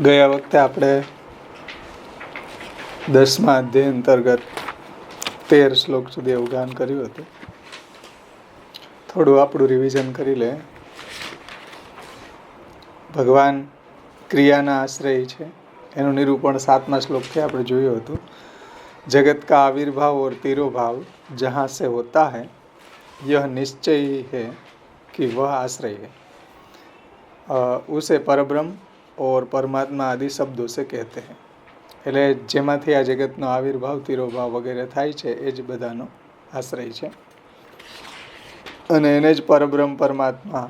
ગયા વખતે આપણે 10મા અધ્યાય અંતર્ગત 13 શ્લોક સુધી અવગાહન કર્યું હતું. થોડું આપણું રિવિઝન કરી લે. ભગવાન ક્રિયાના આશ્રય છે એનું નિરૂપણ 7મા શ્લોકથી આપણે જોયું હતું. जगत का आविर्भाव और तिरोभाव जहाँ से होता है यह निश्चय ही है कि वह आश्रय है. उसे परब्रह्म और परमात्मा आदि शब्दों से कहते हैं. એટલે જેમાંથી આ જગતનો આવિર્ભાવ તિરોભાવ વગેરે થાય છે એ જ બધાનો આશ્રય છે અને એને જ પરબ્રહ્મ પરમાત્મા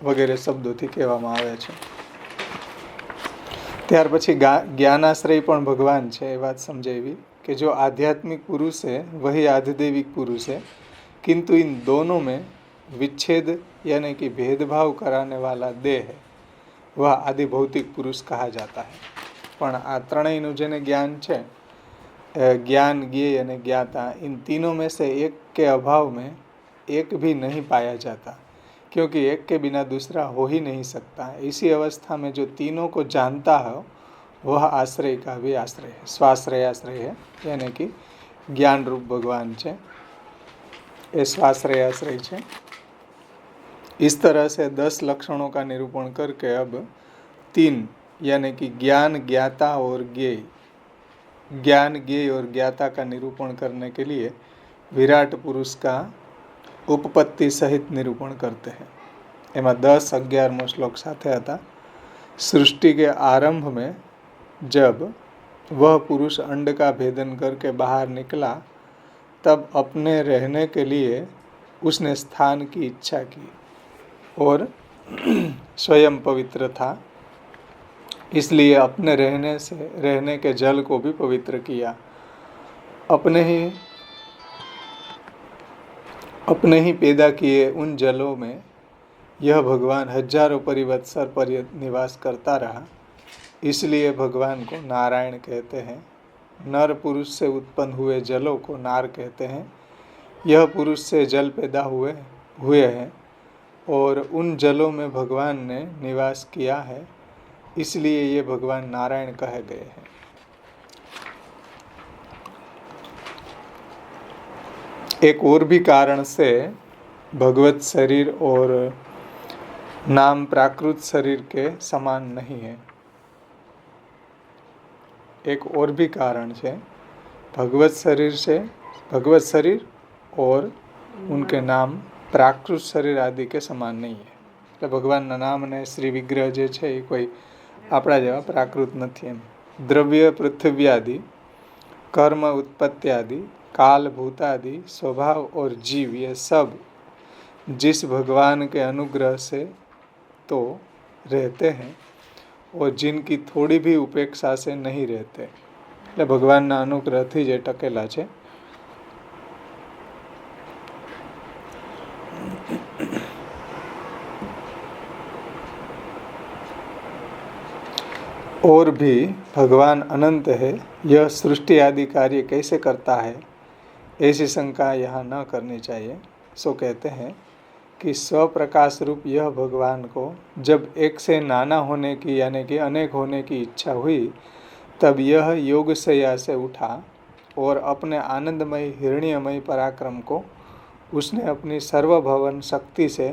વગેરે શબ્દોથી કહેવામાં આવે છે. ત્યાર પછી જ્ઞાનાશ્રય પણ ભગવાન છે એ વાત સમજાવી कि जो आध्यात्मिक पुरुष है वही आधिदैविक पुरुष है, किंतु इन दोनों में विच्छेद यानी कि भेदभाव कराने वाला देह है वह आदि भौतिक पुरुष कहा जाता है. પણ આ ત્રણેયનું જેને જ્ઞાન છે, ज्ञान ज्ञेय અને ज्ञाता, इन तीनों में से एक के अभाव में एक भी नहीं पाया जाता, क्योंकि एक के बिना दूसरा हो ही नहीं सकता. इसी अवस्था में जो तीनों को जानता हो वह आश्रय का भी आश्रय है. स्वाश्रय आश्रय है यानी कि ज्ञान रूप भगवान છે ये स्वाश्रय आश्रय છે. इस तरह से 10 लक्षणों का निरूपण करके अब 3 यानी कि ज्ञान ज्ञाता और ज्ञेय, ज्ञान ज्ञेय और ज्ञाता का निरूपण करने के लिए विराट पुरुष का उपपत्ति सहित निरूपण करते हैं. एमा 10-11 श्लोक साथे હતા. सृष्टि के आरंभ में जब वह पुरुष अंड का भेदन करके बाहर निकला तब अपने रहने के लिए उसने स्थान की इच्छा की और स्वयं पवित्र था, इसलिए अपने रहने के जल को भी पवित्र किया. अपने ही पैदा किए उन जलों में यह भगवान हजारों परिवत्सर पर्यंत निवास करता रहा, इसलिए भगवान को नारायण कहते हैं. नर पुरुष से उत्पन्न हुए जलों को नार कहते हैं. यह पुरुष से जल पैदा हुए हैं और उन जलों में भगवान ने निवास किया है, इसलिए ये भगवान नारायण कहे गए हैं. एक और भी कारण से भगवत शरीर और नाम प्राकृत शरीर के समान नहीं है. एक और भी कारण છે, भगवत शरीर और उनके नाम प्राकृत शरीर आदि के समान नहीं है. એટલે ભગવાનના નામ અને શ્રી વિગ્રહ જે છે એ કોઈ આપણા જેવા प्राकृत નથી. એમ દ્રવ્ય પૃથ્વી आदि, कर्म उत्पत्ति आदि, काल भूत आदि, स्वभाव और जीव ये सब जिस भगवान के अनुग्रह से तो रहते हैं और जिनकी थोड़ी भी उपेक्षा से नहीं रहते. એટલે ભગવાનના અનુગ્રહથી જે ટકેલા છે. और भी भगवान अनंत है, यह सृष्टि आदि कार्य कैसे करता है ऐसी शंका यहाँ न करनी चाहिए. सो कहते हैं कि स्वप्रकाश रूप यह भगवान को जब एक से नाना होने की यानी कि अनेक होने की इच्छा हुई तब यह योगशय्या से उठा और अपने आनंदमय हिरण्यमय पराक्रम को उसने अपनी सर्वभवन शक्ति से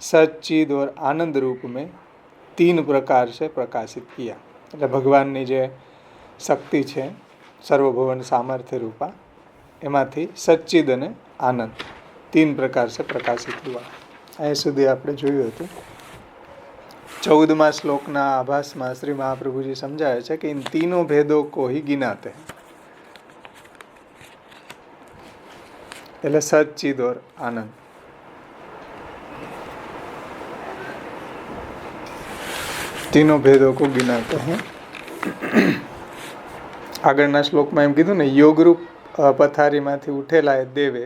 सच्चिद और आनंद रूप में 3 प्रकार से प्रकाशित किया. એટલે ભગવાનની જે શક્તિ છે સર્વભવન સામર્થ્ય રૂપા એમાંથી સચ્ચિદ અને આનંદ 3 પ્રકાર से प्रकाशित हुआ. અહીં સુધી આપણે જોયું હતું. 14મા શ્લોકના આભાસમાં શ્રી મહાપ્રભુજી સમજાવે છે કે इन तीनों भेदों को ही गिनाते हैं. એટલે સચ્ચિદ और आनंद. तीनों भेदों को गिनाते हैं. આગળના શ્લોકમાં એમ કીધું ને, યોગરૂપ પથારીમાંથી ઉઠેલા એ દેવે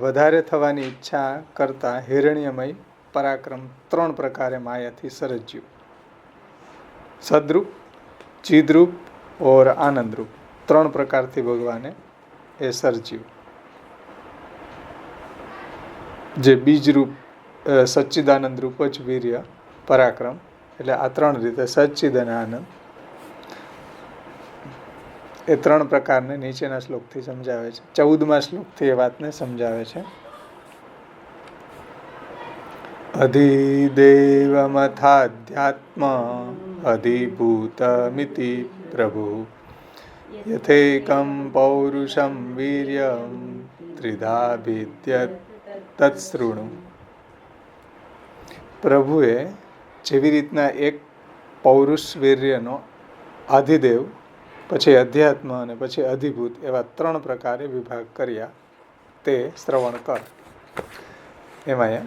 વધારે થવાની ઈચ્છા કરતા હિરણ્યમય પરાક્રમ 3 પ્રકારે માયાથી સર્જ્યું. સદરૂપ, ચિદરૂપ और आनंद रूप 3 પ્રકારથી ભગવાને એ સર્જ્યું. જે બીજ રૂપ સચ્ચિદાનંદ રૂપ જ વીર્ય પરાક્રમ એટલે આ 3 રીતે સચ્ચિદ અને આનંદ એ 3 પ્રકારને નીચેના શ્લોકથી સમજાવે છે. 14મા શ્લોકથી એ વાતને સમજાવે છે. અધિદેવમથાધ્યાત્મ અધિભૂતમિતિ પ્રભુ યથેકં પૌરુષમ વીર્યમ ત્રિધા ભિદ્યત તત્સૃણુ. પ્રભુએ જેવી રીતના એક પૌરુષ વીર્યનો આધિદેવ, પછી અધ્યાત્મ અને પછી અધિભૂત એવા 3 પ્રકારે વિભાગ કર્યા તે શ્રવણ કર. એમાં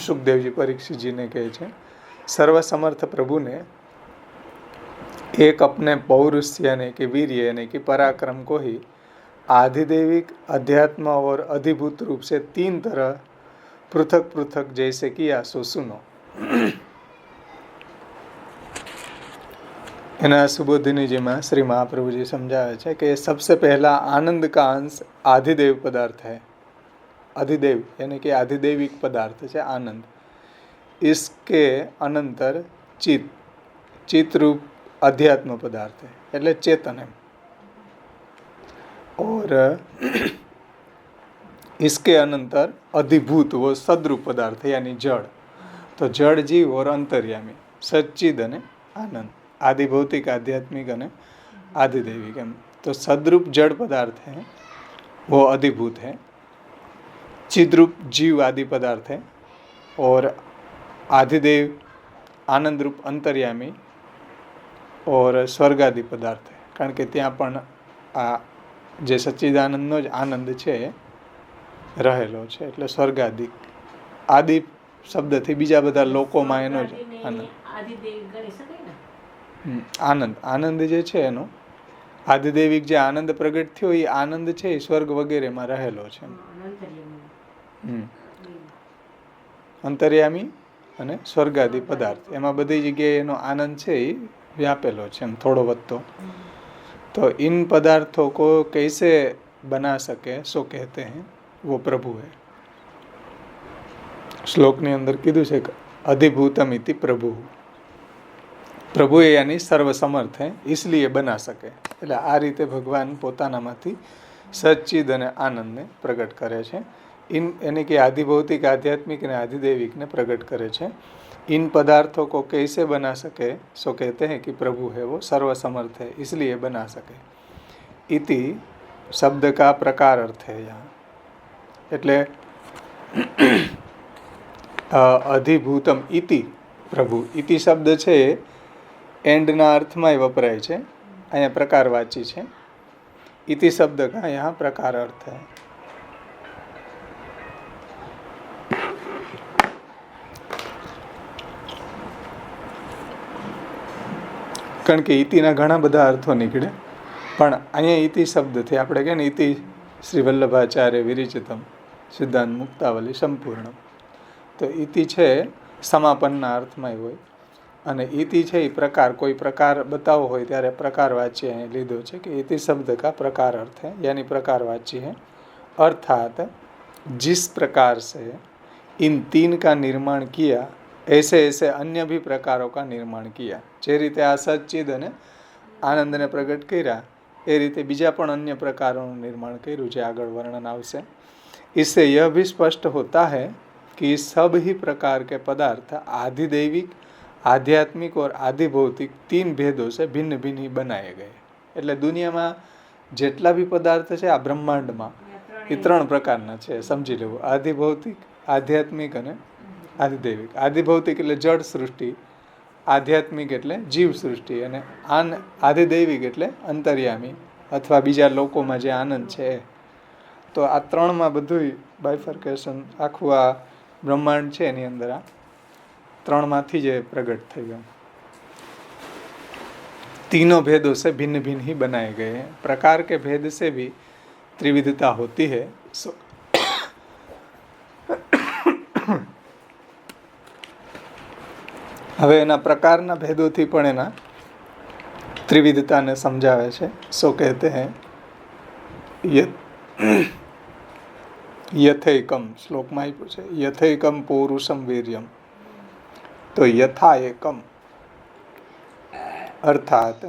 સુખદેવજી પરીક્ષિતજીને કહે છે, સર્વસમર્થ પ્રભુને एक अपने पौरुष यानी कि वीर यानी कि पराक्रम को ही आधिदेविक, अध्यात्म और अधिभूत रूप से 3 तरह पृथक पृथक जैसे किया सो सुनो. एना सुबोधिनी जी में श्री महाप्रभु जी समझावे छे कि सबसे पहला आनंद का अंश आधिदेव पदार्थ है. अधिदेव यानी कि आधिदेविक पदार्थ है आनंद. इसके अनंतर चित रूप अध्यात्म पदार्थ है એટલે चेतन है. और इसके अनंतर अधिभूत वो सद्रूप पदार्थ है यानी जड़. तो जड़ जीव और अंतर्यामी सच्चिद અને आनंद आदि भौतिक आध्यात्मिक અને आदिदैविक एम. तो सद्रूप जड़ पदार्थ है वो अधिभूत है. चिद्रूप जीव आदि पदार्थ है और आदिदेव आनंद रूप अंतर्यामी और स्वर्गादि पदार्थ है. कारण के ત્યાં પણ આ જે સચ્ચિદાનંદનો જ આનંદ છે રહેલો છે એટલે સ્વર્ગાદિક આદિ શબ્દથી બીજા બધા લોકોમાં એનો જ આનંદ આનંદ જે છે એનો આદિદેવિક જે આનંદ પ્રગટ થયો એ આનંદ છે એ સ્વર્ગ વગેરેમાં રહેલો છે. અંતર્યામી અને સ્વર્ગાદિ પદાર્થ એમાં બધી જગ્યાએ એનો આનંદ છે એ व्यापेलो है थोड़ो वत्तो. तो इन पदार्थों को कैसे बना सके सो कहते हैं वो प्रभु है. श्लोक ने अंदर कीधु छे अधिभूतम इति प्रभु. प्रभु यानी सर्वसमर्थ है इसलिए बना सके. એટલે આ રીતે ભગવાન પોતાનામાંથી સચ્ચિદ અને આનંદને પ્રગટ કરે છે. यानी कि आधिभौतिक, आध्यात्मिक અને आधिदैविकને प्रकट करे છે. इन पदार्थों को कैसे बना सके सो कहते हैं कि प्रभु है वो सर्वसमर्थ है इसलिए बना सके. इति शब्द का प्रकार अर्थ है यहाँ. એટલે अधिभूतम इति प्रभु. इति शब्द છે એન્ડના અર્થમાં વપરાય છે. અહીંયા પ્રકારવાચી છે. इति शब्द का यहाँ प्रकार अर्थ है. કારણ કે ઇતિના ઘણા બધા અર્થો નીકળે પણ અહીંયા ઇતિ શબ્દથી આપણે કહે ને ઇતિ શ્રી વલ્લભાચાર્ય વિરિચિતમ સિદ્ધાંત મુક્તાવલી સંપૂર્ણ. તો ઇતિ છે સમાપનના અર્થમાં હોય અને ઇતિ છે એ પ્રકાર, કોઈ પ્રકાર બતાવો હોય ત્યારે પ્રકારવાચી અહીં લીધો છે કે इति शब्द का प्रकार अर्थ है यानी प्रकारवाची है. अर्थात जिस प्रकार से इन 3 का निर्माण किया ऐसे ऐसे अन्य भी प्रकारों का निर्माण किया. જે રીતે આ સચ્ચિદ અને આનંદને પ્રગટ કર્યા એ રીતે બીજા પણ अन्य પ્રકારોનું નિર્માણ કર્યું છે. આગળ વર્ણન આવશે. इससे यह भी स्पष्ट होता है कि सब ही प्रकार के पदार्थ आधिदैविक, आध्यात्मिक और आधिभौतिक 3 भेदों से भिन्न भिन्न ही बनाए गए. એટલે દુનિયામાં જેટલા બી પદાર્થ છે આ બ્રહ્માંડમાં એ 3 પ્રકારના છે સમજી લેવું. આધિભૌતિક, આધ્યાત્મિક અને આધિदैविक. આધિભૌતિક એટલે જળ સૃષ્ટિ, આધ્યાત્મિક એટલે જીવ સૃષ્ટિ અને આધિदैविक એટલે અંતર્યામી અથવા બીજા લોકોમાં જે આનંદ છે. તો આ 3માં બધું બાયફર્કેશન આખું આ બ્રહ્માંડ છે એની અંદર આ 3માંથી જ પ્રગટ થઈ ગયું. तीनों भेदों से भिन्न भिन्न ही बनाए गए हैं. प्रकार के भेद से भी त्रिविधता होती है. હવે એના પ્રકારના ભેદોથી પણ એના ત્રિવિધતાને સમજાવે છે. સો કહેતે હૈ यथैकम. શ્લોકમાં આપ્યું છે यथैकम पौरुषम वीर्यम. तो यथा एकम अर्थात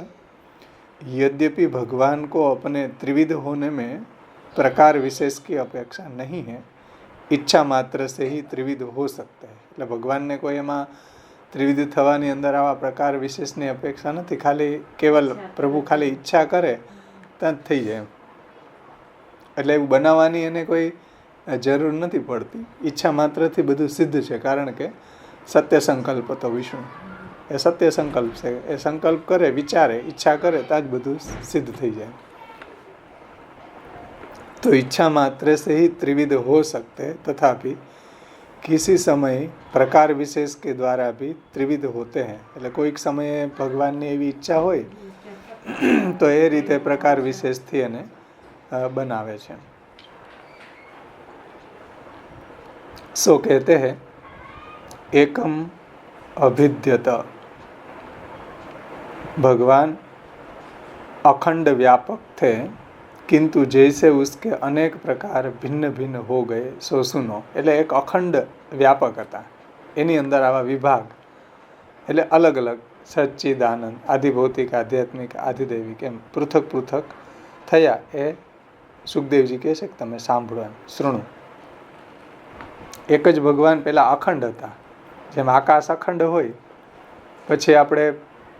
यद्यपि भगवान को अपने त्रिविध होने में प्रकार विशेष की अपेक्षा नहीं है, ઈચ્છા માત્ર से ही त्रिविध हो सकते हैं. એટલે ભગવાનને કોઈ એમાં ત્રિવિધ થવાની અંદર આવા પ્રકાર વિશેષની અપેક્ષા નથી. ખાલી કેવલ પ્રભુ ખાલી ઈચ્છા કરે ત્યાં જ થઈ જાય. એટલે એવું બનાવવાની એને કોઈ જરૂર નથી પડતી. ઈચ્છા માત્રથી બધું સિદ્ધ છે. કારણ કે સત્ય સંકલ્પ તો વિષ્ણુ એ સત્ય સંકલ્પ છે. એ સંકલ્પ કરે, વિચારે, ઈચ્છા કરે ત્યાં જ બધું સિદ્ધ થઈ જાય. तो इच्छा मात्र से ही त्रिविध हो सकते, तथापि किसी समय प्रकार विशेष के द्वारा भी त्रिविध होते हैं. એટલે કોઈક સમયે ભગવાનની એવી ઈચ્છા હોય તો એ રીતે પ્રકાર વિશેષથી એને બનાવે છે. सो कहते हैं एकम अभिद्यत. भगवान अखंड व्यापक थे, किंतु जैसे उसके अनेक प्रकार भिन्न भिन्न हो गए सो सुनो. એટલે એક અખંડ વ્યાપક હતા, એની અંદર આવા વિભાગ એટલે અલગ અલગ સચ્ચિદાનંદ, આધિભૌતિક, આધ્યાત્મિક, આધિદૈવિક એમ પૃથક પૃથક થયા. એ સુખદેવજી કહે છે કે તમે સાંભળો, એમ શૃણુ. એક જ ભગવાન પહેલા અખંડ હતા. જેમ આકાશ અખંડ હોય, પછી આપણે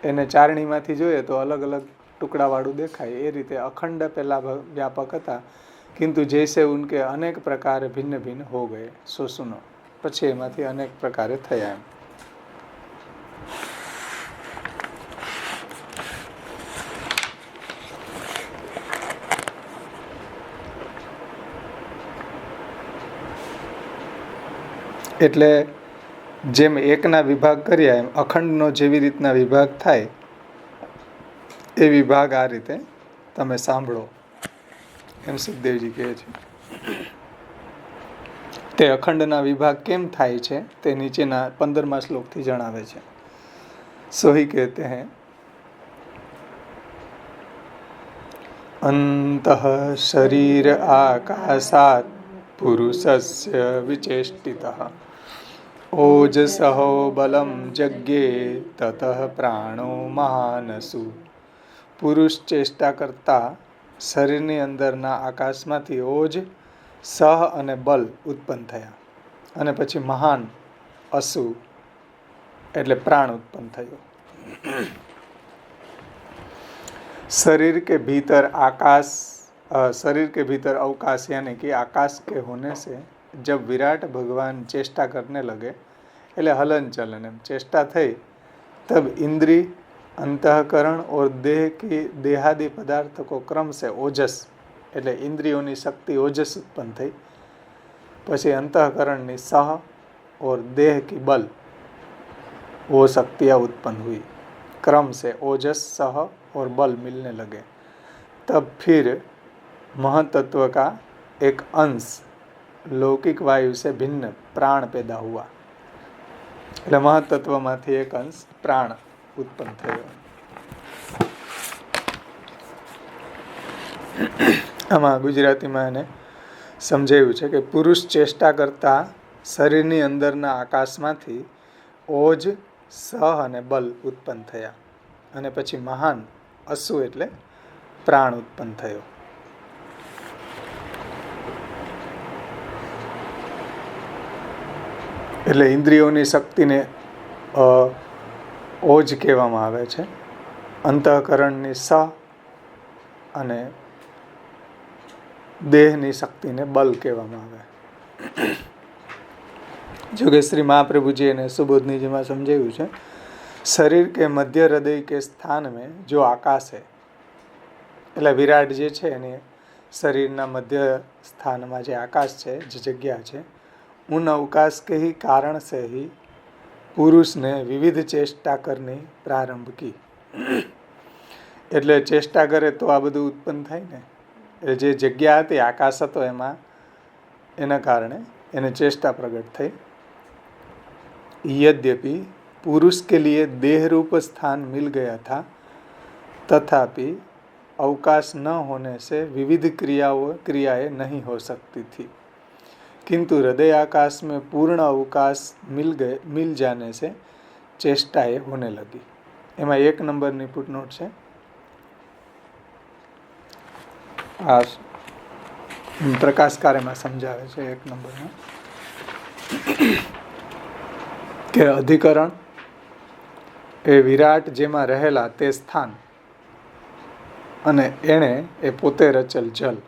એને ચારણીમાંથી જોઈએ તો અલગ અલગ ટુકડાવાળું દેખાય. એ રીતે અખંડ પહેલા વ્યાપક હતા, કિંતુ જૈસે ઉનકે અનેક પ્રકારે ભિન્ન ભિન્ન હો ગયે સો સુનો. પછી એમાંથી અનેક પ્રકારે થયા. એમ એટલે જેમ એકના વિભાગ કર્યા એમ અખંડનો જેવી રીતના વિભાગ થાય એ વિભાગ આ રીતે તમે સાંભળો, એમ સુખદેવજી કહે છે. તે અખંડના વિભાગ કેમ થાય છે તે નીચેના 15મા શ્લોકથી જણાવે છે. સોહી કહેતે હૈ અંતઃ શરીર આકાશાત પુરુષસ્ય વિચેષ્ટિતઃ ઓજસહો બલમ જગ્યે તતઃ પ્રાણો મહાનસુ. પુરુષ ચેષ્ટા કરતા શરીરની અંદરના આકાશમાંથી ઓજ, સહ અને બલ ઉત્પન્ન થયા, અને પછી મહાન અસુ એટલે પ્રાણ ઉત્પન્ન થયો. शरीर के भीतर आकाश, शरीर के भीतर अवकाश यानी कि आकाश के होने से जब विराट भगवान चेष्टा करने लगे, એટલે हलन चलन एम चेष्टा थई, तब इंद्री, अंतःकरण और देह की देहादि पदार्थ को क्रम से ओजस એટલે इंद्रियों शक्ति ओजस उत्पन्न थई. પછી अंतःकरण सह और देह की बल वो शक्तियाँ उत्पन्न हुई. क्रम से ओजस, सह और बल मिलने लगे. तब फिर महतत्व का एक अंश लौकिक वायु से भिन्न प्राण पैदा हुआ. એટલે મહતત્વમાંથી એક અંશ પ્રાણ ઉત્પન્ન થયો. આમાં ગુજરાતીમાં એને સમજાવ્યું છે કે પુરુષ ચેષ્ટા કરતા શરીરની અંદરના આકાશમાંથી ઓજ, સહ અને બલ ઉત્પન્ન થયા, અને પછી મહાન અસુ એટલે પ્રાણ ઉત્પન્ન થયો. એટલે ઇન્દ્રિયોની શક્તિને ઓજ કહેવામાં આવે છે, અંતઃકરણની સ અને દેહની શક્તિને બલ કહેવામાં આવે. જોકે શ્રી મહાप्रभुजी ने सुबोधनी जी में समझाव्યું છે, शरीर के मध्य हृदय के स्थान में जो आकाश है, એટલે વિરાટ જે છે એની શરીરના મધ્ય સ્થાનમાં જે આકાશ છે, જે જગ્યા છે, उन अवकाश के ही कारण से ही पुरुष ने विविध चेष्टा करनी प्रारंभ की. એટલે ચેષ્ટા કરે તો આ બધું ઉત્પન્ન થાય ને. એટલે જે જગ્યા હતી, આકાશ હતો, એમાં એના કારણે એને ચેષ્ટા પ્રગટ થઈ. यद्यपि पुरुष के लिए देह रूप स्थान मिल गया था, तथापि अवकाश न होने से विविध क्रियाएं नहीं हो सकती थी, किंतु हृदय आकाश में पूर्ण अवकाश मिल जाने से चेष्टाएं होने लगी. એમાં 1 નંબરની ફૂટનોટ છે. આ પ્રકાશ કાર્યમાં સમજાવે છે 1 નંબરમાં કે અધિકરણ એ વિરાટ જેમાં રહેલા તે સ્થાન અને એણે એ પોતે રચેલ જલ.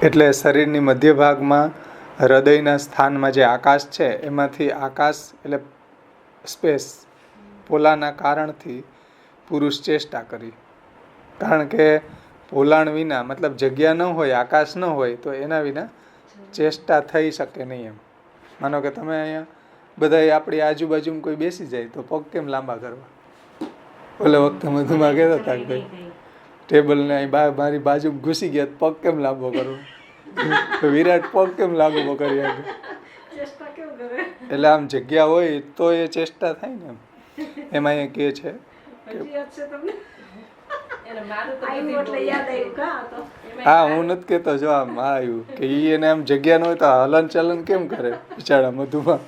એટલે શરીરની મધ્ય ભાગમાં હૃદયના સ્થાનમાં જે આકાશ છે એમાંથી આકાશ એટલે સ્પેસ પોલાના કારણથી પુરુષ ચેષ્ટા કરી. કારણ કે પોલાણ વિના મતલબ જગ્યા ન હોય, આકાશ ન હોય તો એના વિના ચેષ્ટા થઈ શકે નહીં. એમ માનો કે તમે અહીંયા બધા આપણી આજુબાજુમાં કોઈ બેસી જાય તો પગ કેમ લાંબા કરવા? ઓલા વખતે મધુમાં કહેતા હતા કે ભાઈ ટેબલને મારી બાજુ ઘૂસી ગયા પગ કેમ લાંબો કરવો? વિરાટ પગ કેમ લાંબો કરી શકે? એટલે આમ જગ્યા હોય તો એ ચેષ્ટા થાય ને. એમાં એ કહે છે હા, હું નથી કેતો, જો આમ આવ્યું કે એને આમ જગ્યા ન હોય તો હલન ચલન કેમ કરે બિચારા મધુમાં.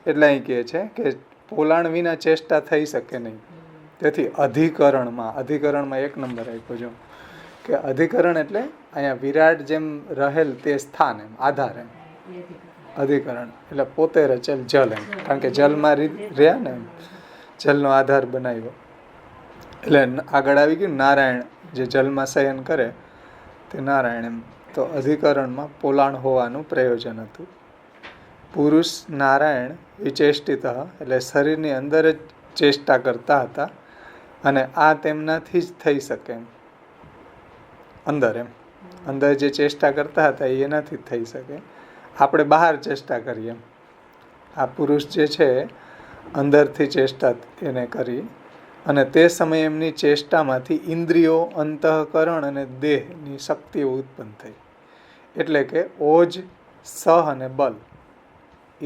એટલે અહીં કહે છે કે પોલાણ વિના ચેષ્ટા થઈ શકે નહીં. તેથી અધિકરણમાં 1 નંબર આપ્યો જો કે અધિકરણ એટલે અહીંયા વિરાટ જેમ રહેલ તે સ્થાન એમ આધાર એમ અધિકરણ એટલે પોતે રચેલ જલ એમ. કારણ કે જલમાં રહ્યા ને એમ જલનો આધાર બનાવ્યો. એટલે આગળ આવી ગયું નારાયણ જે જલમાં શયન કરે તે નારાયણ એમ. તો અધિકરણમાં પોલાણ હોવાનું પ્રયોજન હતું. પુરુષ નારાયણ વિચેષ્ટિત એટલે શરીરની અંદર જ ચેષ્ટા કરતા હતા અને આ તેમનાથી જ થઈ શકે એમ. અંદર જે ચેષ્ટા કરતા હતા એ એનાથી જ થઈ શકે. આપણે બહાર ચેષ્ટા કરીએ એમ. આ પુરુષ જે છે અંદરથી ચેષ્ટા એને કરી અને તે સમયે એમની ચેષ્ટામાંથી ઇન્દ્રિયો, અંતઃકરણ અને દેહની શક્તિઓ ઉત્પન્ન થઈ. એટલે કે ઓજ, સહ અને બલ.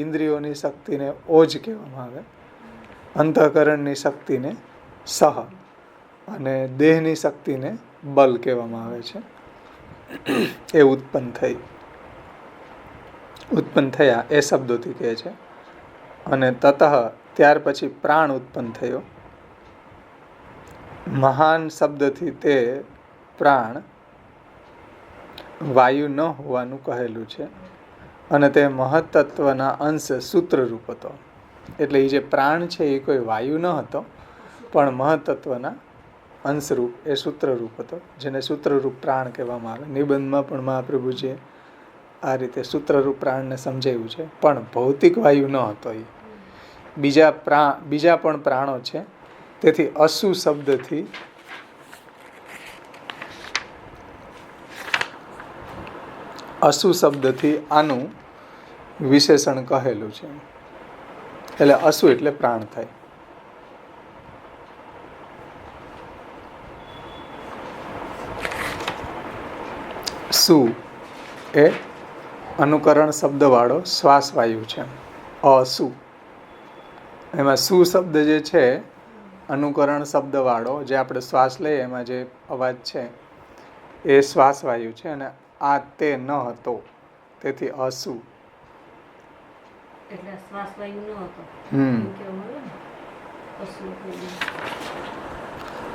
ઇન્દ્રિયોની શક્તિને ઓજ કહેવામાં આવે, અંતઃકરણની શક્તિને સહ અને દેહની શક્તિને બલ કહેવામાં આવે છે. એ ઉત્પન્ન થયા એ શબ્દોથી કહે છે. અને તતઃ ત્યાર પછી પ્રાણ ઉત્પન્ન થયો. મહાન શબ્દથી તે પ્રાણ વાયુ ન હોવાનું કહેલું છે અને તે મહત્તત્વના અંશ સૂત્રરૂપ હતો. એટલે એ જે પ્રાણ છે એ કોઈ વાયુ ન હતો પણ મહત્તત્વના અંશરૂપ એ સૂત્રરૂપ હતો, જેને સૂત્રરૂપ પ્રાણ કહેવામાં આવે. નિબંધમાં પણ મહાપ્રભુજીએ આ રીતે સૂત્રરૂપ પ્રાણને સમજાવ્યું છે. પણ ભૌતિક વાયુ ન હતો. એ બીજા પણ પ્રાણો છે. તેથી અસુ શબ્દથી આનું વિશેષણ કહેલું છે. એટલે અસુ એટલે પ્રાણ થાય. સુ એ અનુકરણ શબ્દવાળો શ્વાસ વાયુ છે. અસુ એમાં સુ શબ્દ જે છે અનુકરણ શબ્દવાળો, જે આપણે શ્વાસ લઈએ એમાં જે અવાજ છે એ શ્વાસ વાયુ છે અને આ તે ન હતો તેથી અસુ.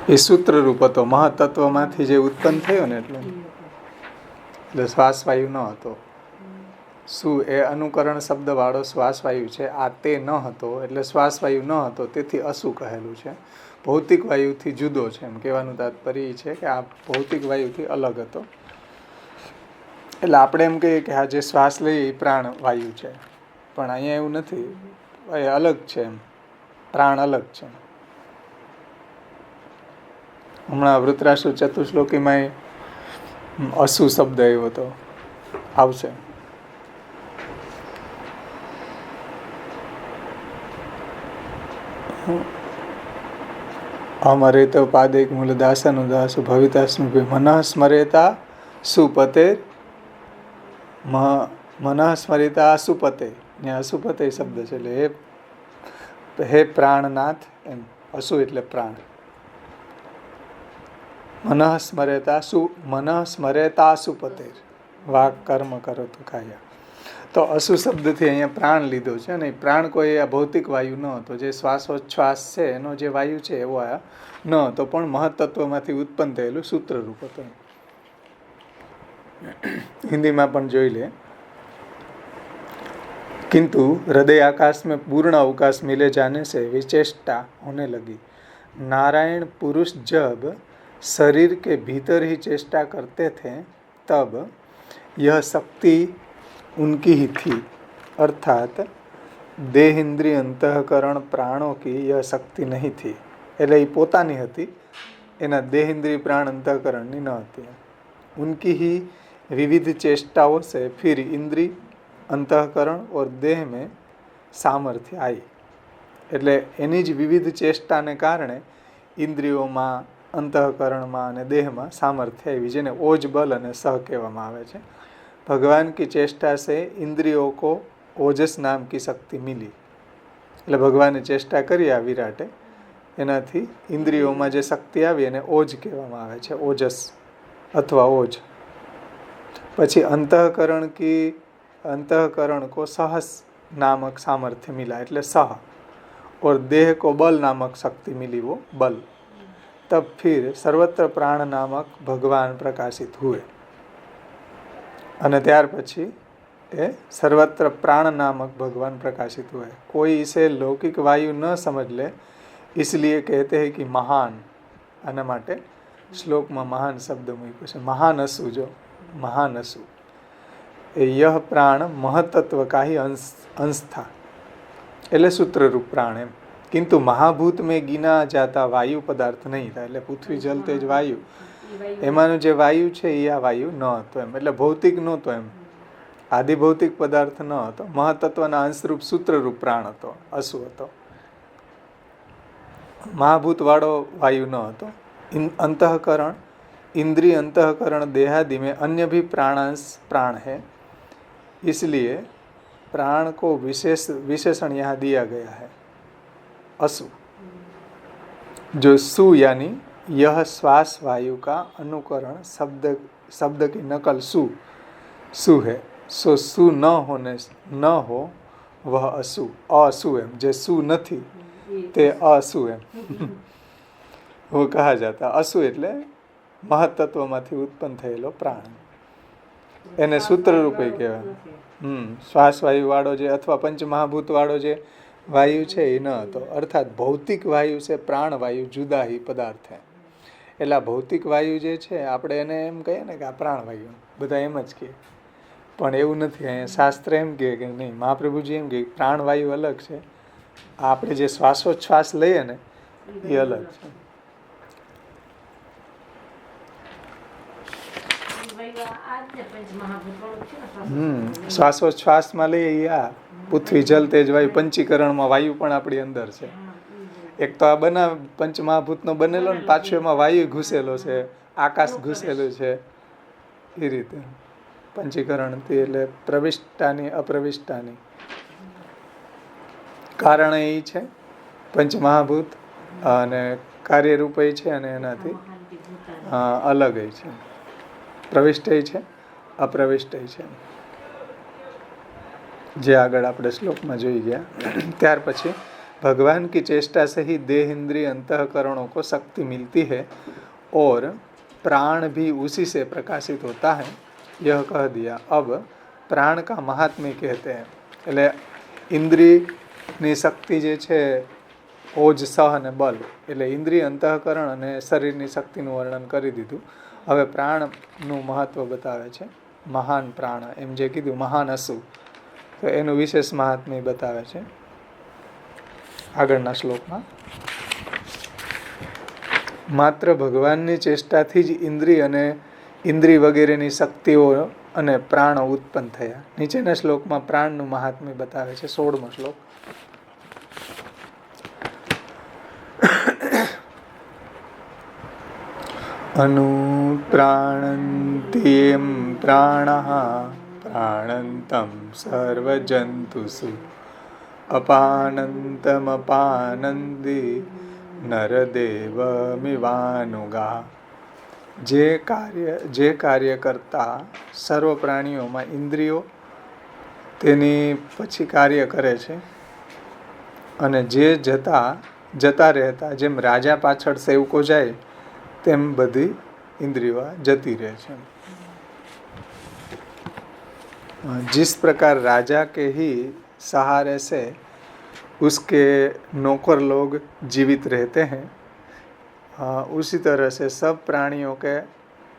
એ સૂત્રરૂપ હતો, મહત્તત્વમાંથી જે ઉત્પન્ન થયો ને એટલે શ્વાસ વાયુ ન હતો. શું એ અનુકરણ શબ્દવાળો શ્વાસ વાયુ છે, આ તે ન હતો એટલે શ્વાસ વાયુ ન હતો તેથી અસુ કહેલું છે. ભૌતિક વાયુથી જુદો છે એમ કહેવાનું તાત્પર્ય છે કે આ ભૌતિક વાયુથી અલગ હતો. એટલે આપણે એમ કહીએ કે આ જે શ્વાસ લઈએ એ પ્રાણ વાયુ છે, પણ અહીંયા એવું નથી, એ અલગ છે એમ, પ્રાણ અલગ છે. હમણાં વૃત્રાસુર ચતુશ્લોકીમાં અસુ શબ્દ આવ્યો હતો, આવશે. અમરેત પાદેક મૂલદાસનું દાસુ ભવિતા સ્મૃતિ મનઃ સ્મરેતા સુપતે મનઃ સ્મરિતા અસુપતે, ત્યાં અસુપતે શબ્દ છે, એટલે હે પ્રાણનાથ એમ. અસુ એટલે પ્રાણ. મનઃ સ્મરેતા સુપતે વાક કર્મ કરો તો કાયા. તો અસુ શબ્દથી અહીંયા પ્રાણ લીધો છે, અને પ્રાણ કોઈ આ ભૌતિક વાયુ ન હતો, જે શ્વાસોચ્છ્વાસ છે એનો જે વાયુ છે એવો આ ન હતો, પણ મહત્તત્વમાંથી ઉત્પન્ન થયેલું સૂત્રરૂપ હતું. હિન્દીમાં પણ જોઈ લે. किंतु हृदय आकाश में पूर्ण अवकाश मिले जाने से विचेष्टा होने लगी. नारायण पुरुष जब शरीर के भीतर ही चेष्टा करते थे तब यह शक्ति उनकी ही थी, अर्थात देह इंद्रिय अंतःकरण प्राणों की यह शक्ति नहीं थी. એટલે એ પોતાની હતી, એના देह इंद्रिय प्राण अंतःकरणની ન હતી. उनकी ही विविध चेष्टाओं से फिर इंद्रिय अंतःकरण और देह में सामर्थ्य आई. એટલે એની જ વિવિધ ચેષ્ટાને કારણે ઇન્દ્રિયોમાં, અંતઃકરણમાં અને દેહમાં સામર્થ્ય આવી, જેને ઓજ, બલ અને સહ કહેવામાં આવે છે. ભગવાન કી ચેષ્ટા સે ઇન્દ્રિયો કો ઓજસ નામ કી શક્તિ મિલી. એટલે ભગવાને ચેષ્ટા કરી આ વિરાટે, એનાથી ઇન્દ્રિયોમાં જે શક્તિ આવી એને ઓજ કહેવામાં આવે છે, ઓજસ અથવા ઓજ. પછી अंतःकरण को सहस नामक सामर्थ्य मिला, એટલે सह, और देह को बल नामक शक्ति मिली, वो बल. तब फिर सर्वत्र प्राण नामक भगवान प्रकाशित हुए. અને ત્યાર પછી એ सर्वत्र प्राण नामक भगवान प्रकाशित हुए. कोई इसे लौकिक वायु न समझ ले, इसलिए कहते हैं कि महान. આના માટે શ્લોકમાં મહાન શબ્દ મૂક્યો છે. મહાન અસુ, જો મહાન અસુ, यह प्राण महतत्व का ही अंश था, એટલે સૂત્રરૂપ પ્રાણ એમ. किंतु महाभूत में गिना जाता वायु पदार्थ नहीं था. એટલે પૃથ્વી, જલ, તેજ, વાયુ, એમાંનો જે વાયુ છે એ આ વાયુ ન હતો એમ. એટલે ભૌતિક નહોતો એમ, આદિભૌતિક પદાર્થ ન હતો. મહાતત્વના અંશરૂપ સૂત્રરૂપ પ્રાણ હતો, અસુ હતો. મહાભૂત વાળો વાયુ ન હતો. अंतःकरण, इंद्रिय अंतःकरण देहादि में अन्य भी प्राणांश प्राण है, इसलिए प्राण को विशेषण यहाँ दिया गया है, असु. जो सु यानी यह श्वास वायु का अनुकरण शब्द की नकल सु है. सो सु न हो वह असु, असु एम. जे सु નથી તે असु એમ वो कहा जाता. असु એટલે મહત્તત્વમાંથી ઉત્પન્ન થયેલો પ્રાણ, એને સૂત્ર રૂપે કહેવાય. શ્વાસ વાયુ વાળો જે અથવા પંચમહાભૂત વાળો જે વાયુ છે એ ન હતો. અર્થાત ભૌતિક વાયુ છે પ્રાણ વાયુ જુદા ही પદાર્થ है. એટલે ભૌતિક વાયુ જે છે આપણે એને એમ કહીએ ને કે આ પ્રાણ વાયુ, બધા એમ જ કહે, પણ એવું નથી. અહીંયા શાસ્ત્ર એમ કહે કે નહીં, મહાપ્રભુજી એમ કહે પ્રાણ વાયુ અલગ છે, આપણે જે શ્વાસોચ્છ્વાસ લઈએ ને એ અલગ છે. શ્વાસોચ્છ્વાસમાં લઈએ આ પૃથ્વી, જલ, તેજ, વાયુ, પંચીકરણમાં વાયુ પણ આપણી અંદર છે. એક તો આ પંચમહાભૂતનો બનેલો ને પાછું એમાં વાયુ ઘૂસેલો છે, આકાશ ઘૂસેલું છે. એ રીતે પંચીકરણથી એટલે પ્રવિષ્ટાની અપ્રવિષ્ટાની કારણ એ છે પંચમહાભૂત, અને કાર્યરૂપે છે, અને એનાથી અલગ છે, પ્રવિષ્ટ છે, અપ્રવિષ્ટ છે, જે આગળ આપણે શ્લોકમાં જોઈ ગયા. ત્યાર પછી भगवान की चेष्टा से ही देह इंद्रिय अंतःकरणों को शक्ति मिलती है और प्राण भी उसी से प्रकाशित होता है, यह कह दिया. अब प्राण का महात्म्य कहते हैं. એટલે ઇન્દ્રિયની શક્તિ જે છે ઓજ, સહ અને બલ, એટલે ઇન્દ્રિય, અંતઃકરણ અને શરીરની શક્તિનું વર્ણન કરી દીધું. હવે પ્રાણનું મહત્વ બતાવે છે. મહાન પ્રાણ એમ જે કીધું, મહાન અસુ, તો એનું વિશેષ મહાત્મ્ય બતાવે છે આગળના શ્લોકમાં. માત્ર ભગવાનની ચેષ્ટાથી જ ઇન્દ્રિય વગેરેની શક્તિઓ અને પ્રાણો ઉત્પન્ન થયા. નીચેના શ્લોકમાં પ્રાણનું મહાત્મ્ય બતાવે છે. 16મો શ્લોક. અનુપ્રાણન્તિમ પ્રાણઃ પ્રાણંતમ સર્વજંતુષુ અપાનંતમપાનંદી નરદેવમિવાનુગા. જે કાર્ય કરતા સર્વ પ્રાણીઓમાં ઇન્દ્રિયો તેની પછી કાર્ય કરે છે, અને જે જતા રહેતા, જેમ રાજા પાછળ સેવકો જાય તેમ બધી ઇન્દ્રિયો જતી રહે છે. जिस प्रकार राजा के ही सहारे से उसके नौकर लोग जीवित रहते हैं, उसी तरह से सब प्राणियों के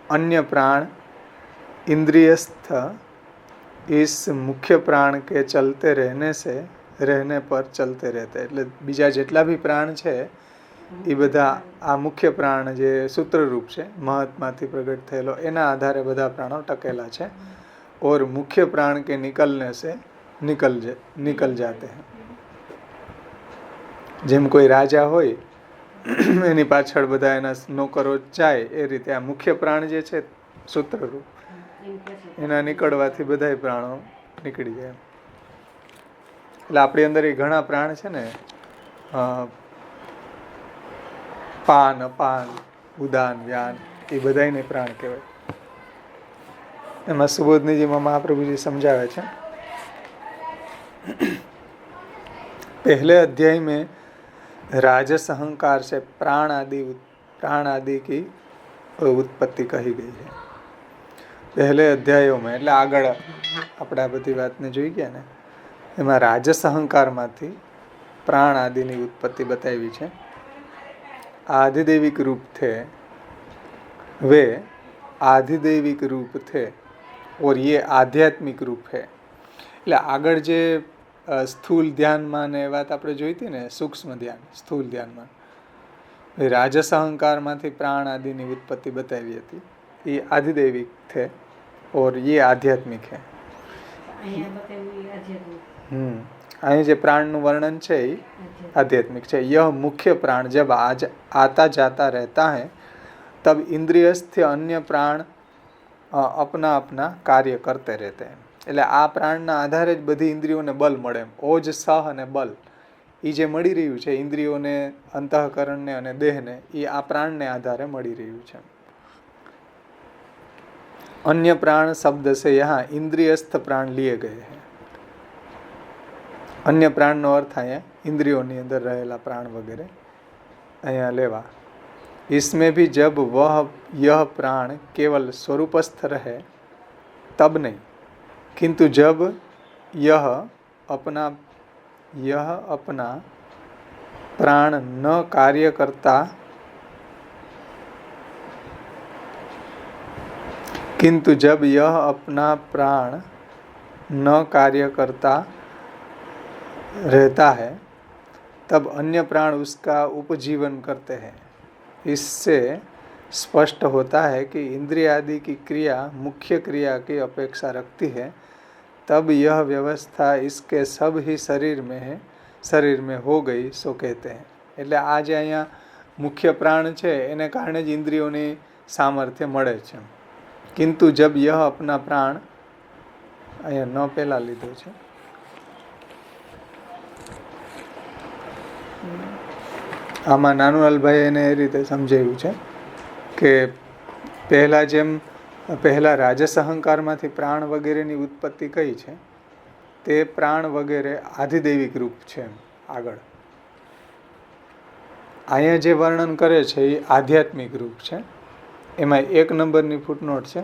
अन्य प्राण इंद्रियस्थ इस मुख्य प्राण के चलते रहने पर चलते रहते. એટલે બીજા જેટલા બી પ્રાણ છે એ બધા આ મુખ્ય પ્રાણ જે સૂત્રરૂપ છે, મહત્માંથી પ્રગટ થયેલો, એના આધારે બધા પ્રાણો ટકેલા છે. और मुख्य प्राण के निकलने से निकल जाते हैं. જેમ કોઈ રાજા હોય એની પાછળ બધા એના નોકરો જાય, એ રીતે આ મુખ્ય પ્રાણ જે છે સૂત્રરૂપ, એના નીકળવાથી બધા પ્રાણો નીકળી જાય. એટલે આપણી અંદર એ ઘણા પ્રાણ છે ને, પાન, અપાન, ઉદાન, વ્યાન, એ બધાને પ્રાણ કહેવાય. એમાં સુબોધનીજીમાં મહાપ્રભુજી સમજાવે છે, पहले अध्याय में राजस अहंकार से प्राण आदि की उत्पत्ति कही गई है. પહેલે અધ્યાયોમાં, એટલે આગળ આપણે આ બધી વાતને જોઈ ગયા ને, એમાં રાજસ અહંકારમાંથી प्राण आदि ની उत्पत्ति बताई છે. आधिदैविक रूप थे वे, आधिदैविक रूप थे और ये आध्यात्मिक रूप है. એટલે આગળ જે સ્થૂલ ધ્યાનમાં ને વાત આપણે જોઈ હતી ને, સૂક્ષ્મ ધ્યાન, સ્થૂલ ધ્યાનમાં રાજસ અહંકારમાંથી પ્રાણ આદિની ઉત્પત્તિ બતાવી હતી. એ આધિदैविक थे और ये आध्यात्मिक है. અહીં જે પ્રાણનું વર્ણન છે એ आध्यात्मिक છે. यह मुख्य प्राण जब आता जाता रहता है तब इंद्रियस्थ अन्य प्राण अपना अपना कार्य करते रहते हैं. એટલે આ પ્રાણના આધારે જ બધી ઇન્દ્રિયોને બલ મળે. ઓજ, સહ અને બલ એ જે મળી રહ્યું છે ઇન્દ્રિયોને, અંતઃકરણને અને દેહને, એ આ પ્રાણને આધારે મળી રહ્યું છે. अन्य प्राण शब्द से यहाँ इंद्रियस्थ प्राण लिए गए हैं. अन्य प्राणનો અર્થ અહીંયા ઇન્દ્રિયોની અંદર રહેલા પ્રાણ વગેરે અહીંયા લેવા. इसमें भी जब यह प्राण केवल स्वरूपस्थ रहे तब नहीं, किंतु जब यह अपना प्राण न कार्य करता रहता है तब अन्य प्राण उसका उपजीवन करते हैं. इससे स्पष्ट होता है कि इंद्रिय आदि की क्रिया मुख्य क्रिया की अपेक्षा रखती है. तब यह व्यवस्था इसके सब ही शरीर में हो गई सो कहते हैं. એટલે આ જે અહીંયા મુખ્ય પ્રાણ છે એને કારણે જ ઇન્દ્રિયોની સામર્થ્ય મળે છે. किंतु जब यह अपना प्राण, અહીંયા ન પહેલા લીધો છે, આમાં નાનુલાલભાઈ એને એ રીતે સમજાવ્યું છે કે પહેલા રાજસ અહંકારમાંથી પ્રાણ વગેરેની ઉત્પત્તિ કઈ છે, તે પ્રાણ વગેરે આધિદૈવિક રૂપ છે. આગળ અહીંયા જે વર્ણન કરે છે એ આધ્યાત્મિક રૂપ છે. એમાં 1 નંબરની ફૂટનોટ છે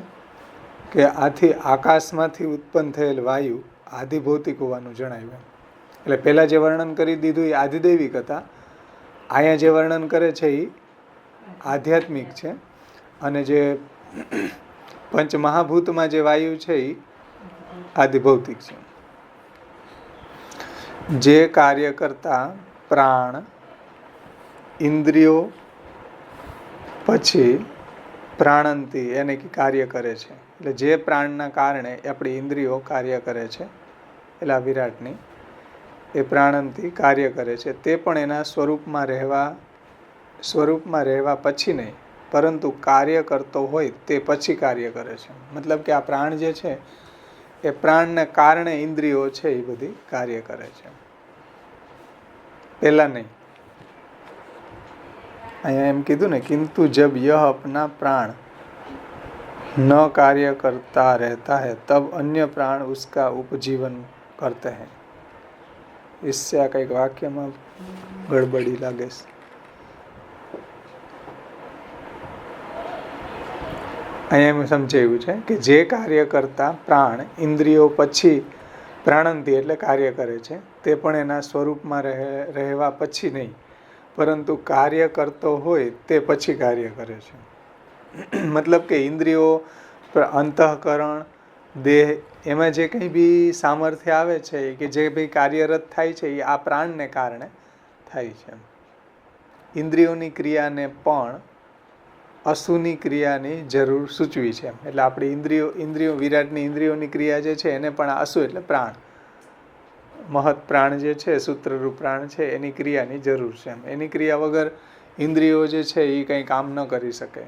કે આથી આકાશમાંથી ઉત્પન્ન થયેલ વાયુ આધિભૌતિક હોવાનું જણાવ્યું. એટલે પહેલા જે વર્ણન કરી દીધું એ આધિદૈવિક હતા. અહીંયા જે વર્ણન કરે છે એ આધ્યાત્મિક છે. અને જે પંચમહાભૂતમાં જે વાયુ છે એ આધિભૌતિક છે. જે કાર્ય કરતા પ્રાણ ઇન્દ્રિયો પછી પ્રાણંતી એને કાર્ય કરે છે. એટલે જે પ્રાણના કારણે આપણી ઇન્દ્રિયો કાર્ય કરે છે, એટલે આ વિરાટની એ પ્રાણંતી કાર્ય કરે છે, તે પણ એના સ્વરૂપમાં રહેવા પછી નહીં, પરંતુ કાર્ય કરતો હોય તે પછી કાર્ય કરે છે. મતલબ કે આ પ્રાણ જે છે એ પ્રાણને કારણે ઇન્દ્રિયો છે એ બધી કાર્ય કરે છે, પેલા નહીં. અહીંયા એમ કીધું ને, किंतु जब यह अपना प्राण न कार्य करता रहता है तब अन्य प्राण उसका उपजीवन करते हैं. इससे આ કંઈક વાક્યમાં ગડબડી લાગે છે. અહીંયા એમ સમજાવ્યું છે કે જે કાર્ય કરતા પ્રાણ ઇન્દ્રિયો પછી પ્રાણંતી એટલે કાર્ય કરે છે, તે પણ એના સ્વરૂપમાં રહેવા પછી નહીં, પરંતુ કાર્ય કરતો હોય તે પછી કાર્ય કરે છે. મતલબ કે ઇન્દ્રિયો, અંતઃકરણ, દેહ, એમાં જે કંઈ બી સામર્થ્ય આવે છે કે જે ભાઈ કાર્યરત થાય છે એ આ પ્રાણને કારણે થાય છે. ઇન્દ્રિયોની ક્રિયાને પણ અસુની ક્રિયાની જરૂર સૂચવી છે. એટલે આપણી ઇન્દ્રિયો વિરાટની ઇન્દ્રિયોની ક્રિયા જે છે એને પણ અસુ એટલે પ્રાણ, મહત પ્રાણ જે છે, સૂત્રરૂપ પ્રાણ છે, એની ક્રિયાની જરૂર છે. એની ક્રિયા વગર ઇન્દ્રિયો જે છે એ કંઈ કામ ન કરી શકે.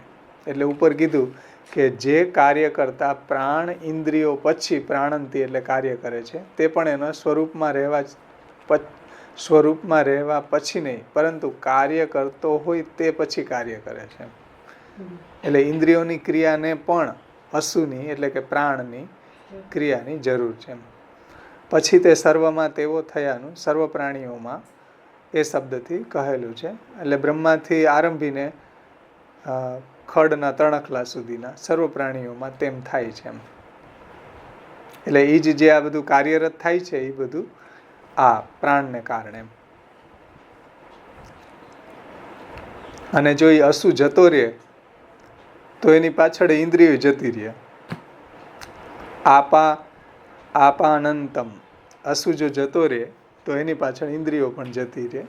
એટલે ઉપર કીધું કે જે કાર્ય કરતા પ્રાણ ઇન્દ્રિયો પછી પ્રાણંતી એટલે કાર્ય કરે છે, તે પણ એના સ્વરૂપમાં રહેવા પછી નહીં, પરંતુ કાર્ય કરતો હોય તે પછી કાર્ય કરે છે. એટલે ઇન્દ્રિયોની ક્રિયાને પણ અસુની એટલે કે પ્રાણની ક્રિયાની જરૂર છે. પછી તે સર્વમાં તેવો થયાનું સર્વ પ્રાણીઓમાં એ શબ્દથી કહેલું છે. એટલે બ્રહ્માથી આરંભીને ખડના તણખલા સુધીના સર્વ પ્રાણીઓમાં તેમ થાય છે. એટલે એ જ જે આ બધું કાર્યરત થાય છે એ બધું આ પ્રાણને કારણે. અને જો એ અસુ જતો રહે તો એની પાછળ ઇન્દ્રિયો જતી રહે. આપાનંતમ અસુ જો જતો રહે તો એની પાછળ ઇન્દ્રિયો પણ જતી રહે.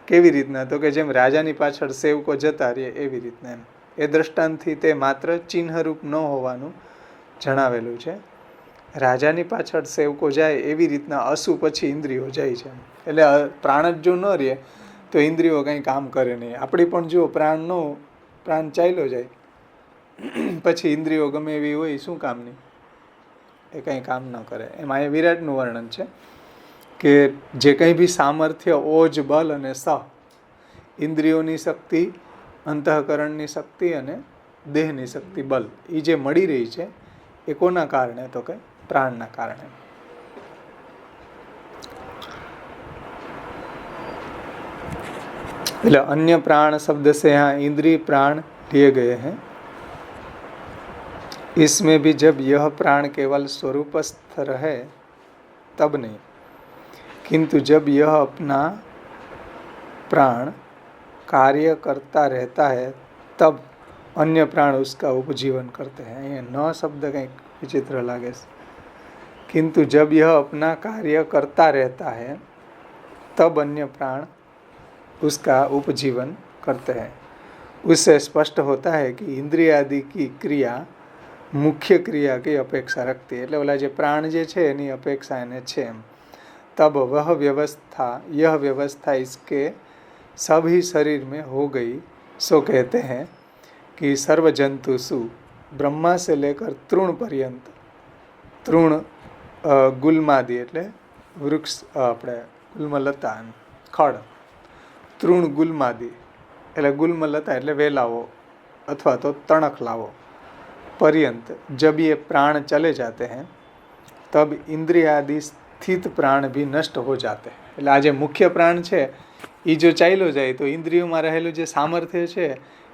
કેવી રીતના? તો કે જેમ રાજાની પાછળ સેવકો જતા રહે એવી રીતના. એ દ્રષ્ટાંતથી તે માત્ર ચિહ્નરૂપ ન હોવાનું જણાવેલું છે. રાજાની પાછળ સેવકો જાય એવી રીતના અસુ પછી ઇન્દ્રિયો જાય છે. એટલે પ્રાણ જ જો ન રહે તો ઇન્દ્રિયો કંઈ કામ કરે નહીં. આપણી પણ જો પ્રાણ ચાલ્યો જાય પછી ઇન્દ્રિયો ગમે એવી હોય શું કામની, એ કંઈ કામ ન કરે. એમાં એ વિરાટનું વર્ણન છે કે જે કંઈ બી સામર્થ્ય, ઓજ, બલ અને સહ, ઇન્દ્રિયોની શક્તિ, અંતઃકરણની શક્તિ અને દેહની શક્તિ, બલ, એ જે મળી રહી છે એ કોના કારણે? તો કે પ્રાણના કારણે. એટલે अन्य प्राण शब्द से यहाँ इंद्रिय प्राण लिए गए हैं. इसमें भी जब यह प्राण केवल स्वरूपस्थ रहे तब नहीं, किंतु जब यह अपना प्राण कार्य करता रहता है तब अन्य प्राण उसका उपजीवन करते हैं. ये न शब्द કંઈક विचित्र लागे. किंतु जब यह अपना कार्य करता रहता है तब अन्य प्राण उसका उपजीवन करते हैं. उससे स्पष्ट होता है कि इंद्रिय आदि की क्रिया मुख्य क्रिया की अपेक्षा रखती है. એટલે ઓલા જે પ્રાણ જે છે એની અપેક્ષા એને છે. तब वह व्यवस्था, यह व्यवस्था इसके सभी शरीर में हो गई. सो कहते हैं कि सर्व जंतुषु ब्रह्मा से लेकर तृण पर्यंत, तृण ગુલ્માદી એટલે વૃક્ષ, આપણે ગુલ્મલતા, ખડ, તૃણ ગુલ્માદી એટલે ગુલ્મલતા એટલે વેલાઓ અથવા તો તણખલાઓ, पर्यंत जब ये प्राण चले जाते हैं तब इंद्रिय आदि स्थित प्राण भी नष्ट हो जाते हैं. એટલે આ જે મુખ્ય પ્રાણ છે એ જો ચાલ્યો જાય તો ઇન્દ્રિયોમાં રહેલું જે સામર્થ્ય છે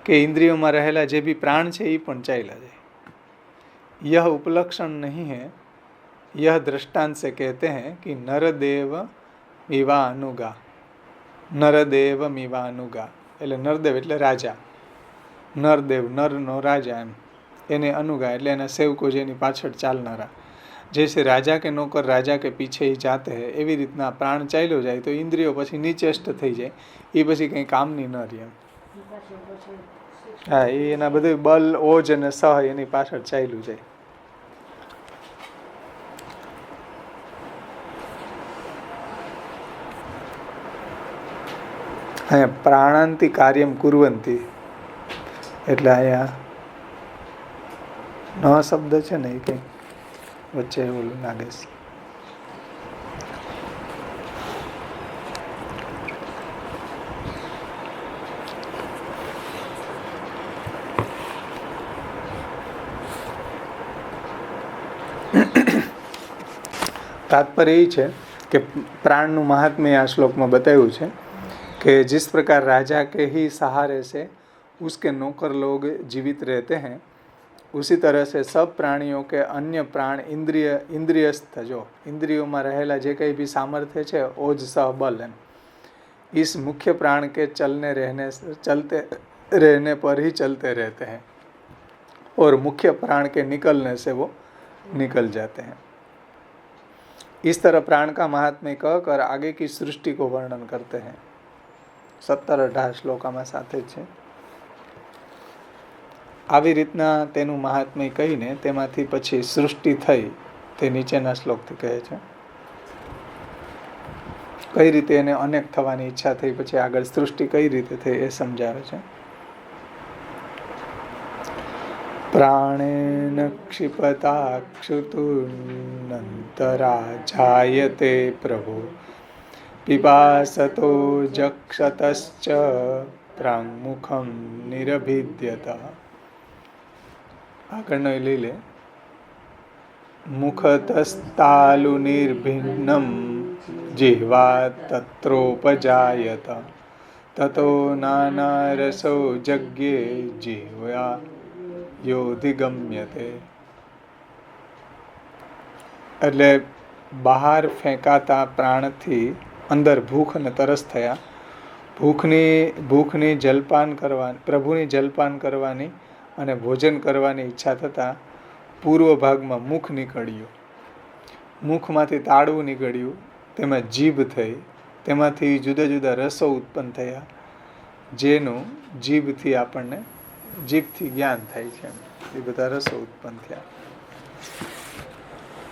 કે ઇન્દ્રિયોમાં રહેલા જે બી પ્રાણ છે એ પણ ચાલ્યા જાય. यह उपलक्षण नहीं है. यह दृष्टांत से कहते हैं कि नरदेव मीवानुगा, नरदेव मीवानुगा એટલે નરદેવ એટલે રાજા, નરદેવ નરનો રાજા, એમ એને અનુગા એટલે એના સેવકો જેની પાછળ ચાલનારા. जैसे राजा के नौकर राजा के पीछे ही जाते हैं એવી રીતના પ્રાણ ચાલ્યો જાય તો ઇન્દ્રિયો પછી નિચેષ્ટ થઈ જાય, એ પછી કંઈ કામની ન રહે. હા, એ એના બધું બલ, ઓજ અને સહ એની પાછળ ચાલ્યું જાય. અહીંયા પ્રાણાંતિ કાર્યમ કુર્વંતી એટલે અહીંયા ન શબ્દ છે ને એ કંઈ વચ્ચે ઓલું નાગેશ. તાત્પર્ય એ છે કે પ્રાણનું મહાત્મ્ય આ શ્લોકમાં બતાવ્યું છે कि जिस प्रकार राजा के ही सहारे से उसके नौकर लोग जीवित रहते हैं, उसी तरह से सब प्राणियों के अन्य प्राण इंद्रियस्थ जो इंद्रियों में रहेला जे कई भी सामर्थ्य है ओज सह बल एम इस मुख्य प्राण के चलते रहने पर ही चलते रहते हैं और मुख्य प्राण के निकलने से वो निकल जाते हैं. इस तरह प्राण का महात्म्य कहकर आगे की सृष्टि को वर्णन करते हैं. 17-18 શ્લોક આમાં સાથે છે. આવી રીતના તેનું મહાત્મ્ય કહીને તેમાંથી પછી સૃષ્ટિ થઈ તે નીચેના શ્લોકથી કહે છે. કઈ રીતે એને અનેક થવાની ઈચ્છા થઈ, પછી આગળ સૃષ્ટિ કઈ રીતે થઈ એ સમજાવે છે. પ્રાણેન ક્ષિપતાક્ષુતુનંતરા જાયતે પ્રભુ पिपासतो जक्षतश्च प्राङ्मुखं निरभिद्यत. આગળનો લઈ લે. मुखतस्तालुनिर्भिन्नं जिह्वा तत्रोपजायत ततो नानारसो जज्ञे जिह्वा योधिगम्यते. એટલે બહાર ફેંકાતા પ્રાણથી અંદર ભૂખ અને તરસ થયા. ભૂખની જલપાન કરવાની, પ્રભુની જલપાન કરવાની અને ભોજન કરવાની ઈચ્છા થતાં પૂર્વ ભાગમાં મુખ નીકળ્યું, મુખમાંથી તાળવું નીકળ્યું, તેમાં જીભ થઈ, તેમાંથી જુદા જુદા રસો ઉત્પન્ન થયા, જેનું જીભથી જ્ઞાન થાય છે. એ બધા રસો ઉત્પન્ન થયા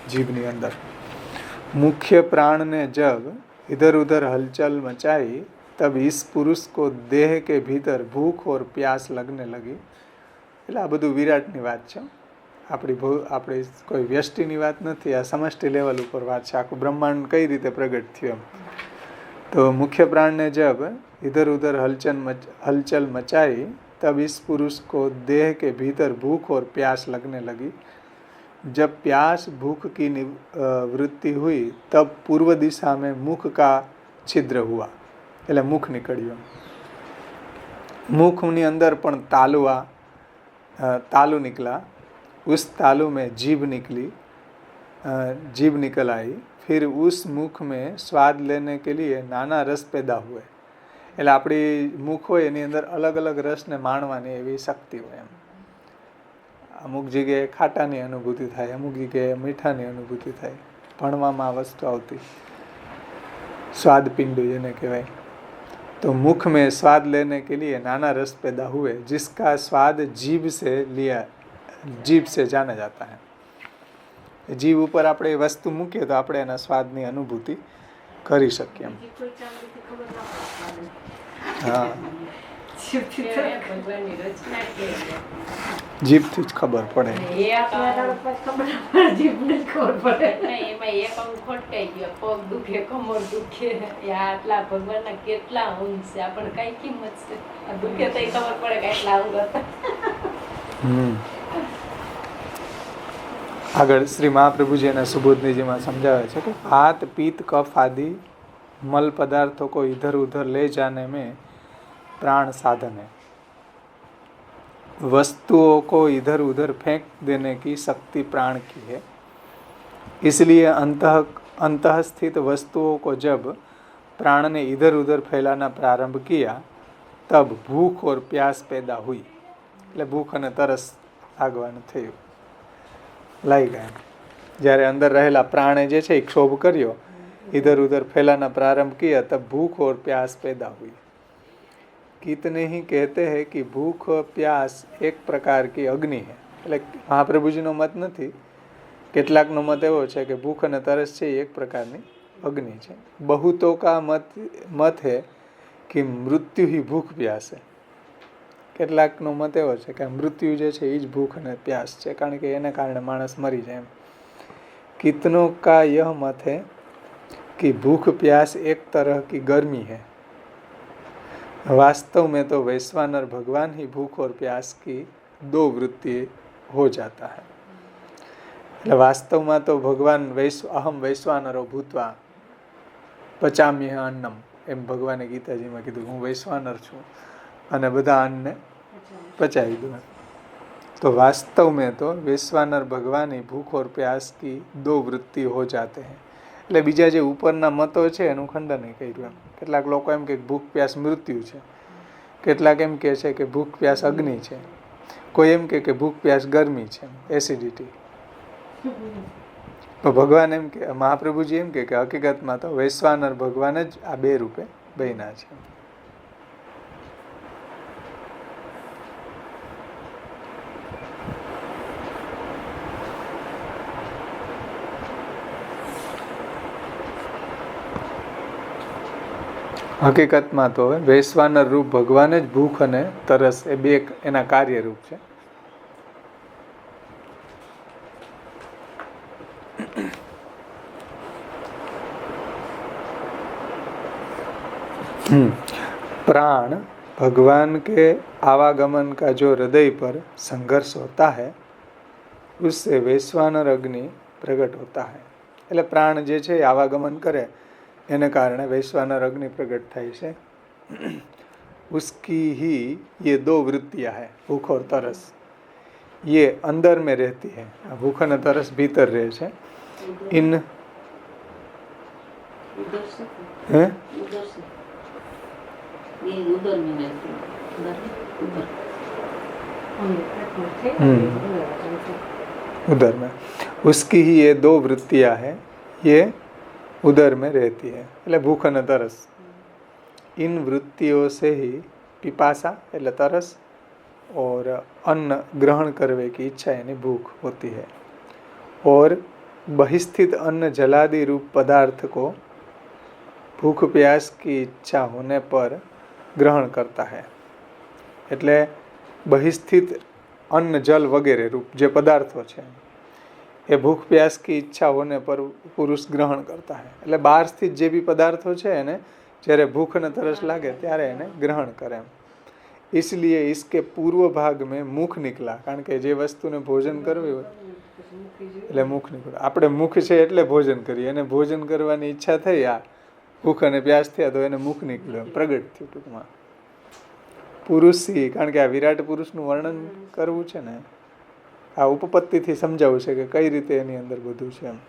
જીભની અંદર. मुख्य प्राण ने जब इधर उधर हलचल मचाई तब इस पुरुष को देह के भीतर भूख और प्यास लगने लगी. એટલે આ બધું વિરાટની વાત છે, આપણી કોઈ વ્યષ્ટિની વાત નથી, આ સમષ્ટિ લેવલ ઉપર વાત છે. આખું બ્રહ્માંડ કઈ રીતે પ્રગટ થયું. તો મુખ્ય प्राण ने जब इधर उधर हलचल मचाई तब इस पुरुष को देह के भीतर भूख और प्यास लगने लगी. जब प्यास भूख की वृत्ति हुई तब पूर्व दिशा में मुख का छिद्र हुआ. એટલે મુખ નીકળ્યું. मुखની અંદર પણ तालु निकला. उस तालु में जीभ निकल आई. फिर उस मुख में स्वाद लेने के लिए नाना रस पैदा हुए. એટલે આપણી મુખ હોય એની અંદર અલગ અલગ રસને માણવાની એવી શક્તિ હોય. અમુક જગ્યાએ ખાટાની અનુભૂતિ થાય, અમુક જગ્યાએ મીઠાની અનુભૂતિ થાય. ભણવામાં આ વસ્તુ આવતી, स्वाद पिंडु જેને કહેવાય. तो मुख में स्वाद लेने के लिए नाना रस पैदा हुए जिसका स्वाद जीभ से जाना जाता है. जीभ ઉપર આપણે વસ્તુ મૂકીએ તો આપણે એના સ્વાદની અનુભૂતિ કરી શકીએ. હા, જીભથી જ ખબર પડે. આગળ શ્રી મહાપ્રભુજી એના સુબોધનીજીમાં સમજાવે છે કે हाथ पीत कफ आदि मल पदार्थों को इधर उधर ले जाने में प्राण साधन है. वस्तुओं को इधर उधर फेंक देने की शक्ति प्राण की है. इसलिए अंतः स्थित वस्तुओं को जब प्राण ने इधर उधर फैलाना प्रारंभ किया तब भूख और प्यास पैदा हुई. એટલે ભૂખ અને તરસ લાગવાનું થયું, લાગી ગયા. જ્યારે અંદર રહેલા પ્રાણે જે છે એ ક્ષોભ કર્યો, इधर उधर फैलाना प्रारंभ किया तब भूख और प्यास पैदा हुई. कितने ही कहते हैं कि भूख और प्यास एक प्रकार की अग्नि है. એટલે મહાપ્રભુજીનો મત નથી, કેટલાકનો મત એવો છે કે ભૂખ અને તરસ છે એક પ્રકારની અગ્નિ છે. बहुतों का मत है कि मृत्यु ही भूख प्यास है. કેટલાકનો મત એવો છે કે મૃત્યુ જે છે એ જ ભૂખ અને પ્યાસ છે, કારણ કે એના કારણે માણસ મરી જાય. कितनों का यह मत है कि भूख प्यास एक तरह की गर्मी है। वास्तव में तो वैश्वानर भगवान ही भूख और प्यास की दो वृत्ति हो जाता है। એટલે વાસ્તવમાં તો ભગવાન અહમ વૈશ્વાનરો ભૂતવા પચામ્ય અન્નમ, એમ ભગવાને ગીતાજીમાં કીધું હું વૈશ્વાનર છું અને બધા અન્નને પચાવી દઉં। तो वास्तव में तो वैश्वानर भगवान ही भूख और प्यास की दो वृत्ति हो जाते हैं। એટલે બીજા જે ઉપરના મતો છે એનું ખંડન કર્યું। કેટલાક લોકો એમ કે ભૂખ પ્યાસ મૃત્યુ છે, કેટલાક એમ કહે છે કે ભૂખ પ્યાસ અગ્નિ છે, કોઈ એમ કે ભૂખ પ્યાસ ગરમી છે, એસિડિટી। તો ભગવાન એમ કે મહાપ્રભુજી એમ કે હકીકતમાં તો વૈશ્વાનર ભગવાન જ આ બે રૂપે બન્યા છે। હકીકતમાં તો વૈશ્વાનર રૂપ ભગવાન જ ભૂખ અને તરસ એ બે એના કાર્યરૂપ છે। प्राण भगवान के आवागमन का जो हृदय पर संघर्ष होता है उससे वैश्वानर अग्नि प्रकट होता है। એટલે પ્રાણ જે છે આવાગમન કરે એને કારણે વૈશ્વાનર અગ્નિ પ્રગટ થાય છે। उसकी ही ये दो वृत्तियां है, भूख और तरस, ये अंदर में रहती है। भूख और तरस भीतर रहे છે। इन हैं उदर में, उसकी ही ये दो वृत्तियां है, ये उदर में रहती है। એટલે ભૂખ અને તરસ, इन वृत्तियों से ही पिपासा એટલે तरस और अन्न ग्रहण करने की इच्छा यानी भूख होती है। और बहिस्थित अन्न जलादि रूप पदार्थ को भूख प्यास की इच्छा होने पर ग्रहण करता है। એટલે બહિસ્થિત અન્ન જલ વગેરે રૂપ જે પદાર્થો છે એ ભૂખ પ્યાસ की इच्छा होने पर पुरुष ग्रहण करता है। એટલે બહાર સ્થિત જે બી પદાર્થો છે એને જ્યારે ભૂખ અને તરસ લાગે ત્યારે એને ગ્રહણ કરે। इसलिए इसके पूर्व भाग में मुख निकला, કારણ કે જે વસ્તુને ભોજન કરવી હોય એટલે મુખ નીકળે। આપણે મુખ છે એટલે ભોજન કરીએ, એને ભોજન કરવાની ઈચ્છા થઈ, આ ભૂખ અને પ્યાસ થયા તો એને મુખ નીકળ્યો, પ્રગટ થયું ટૂંકમાં। પુરુષથી, કારણ કે આ વિરાટ પુરુષનું વર્ણન કરવું છે ને, આ ઉપપત્તિથી સમજાવવું છે કે કઈ રીતે એની અંદર બધું છે એમ।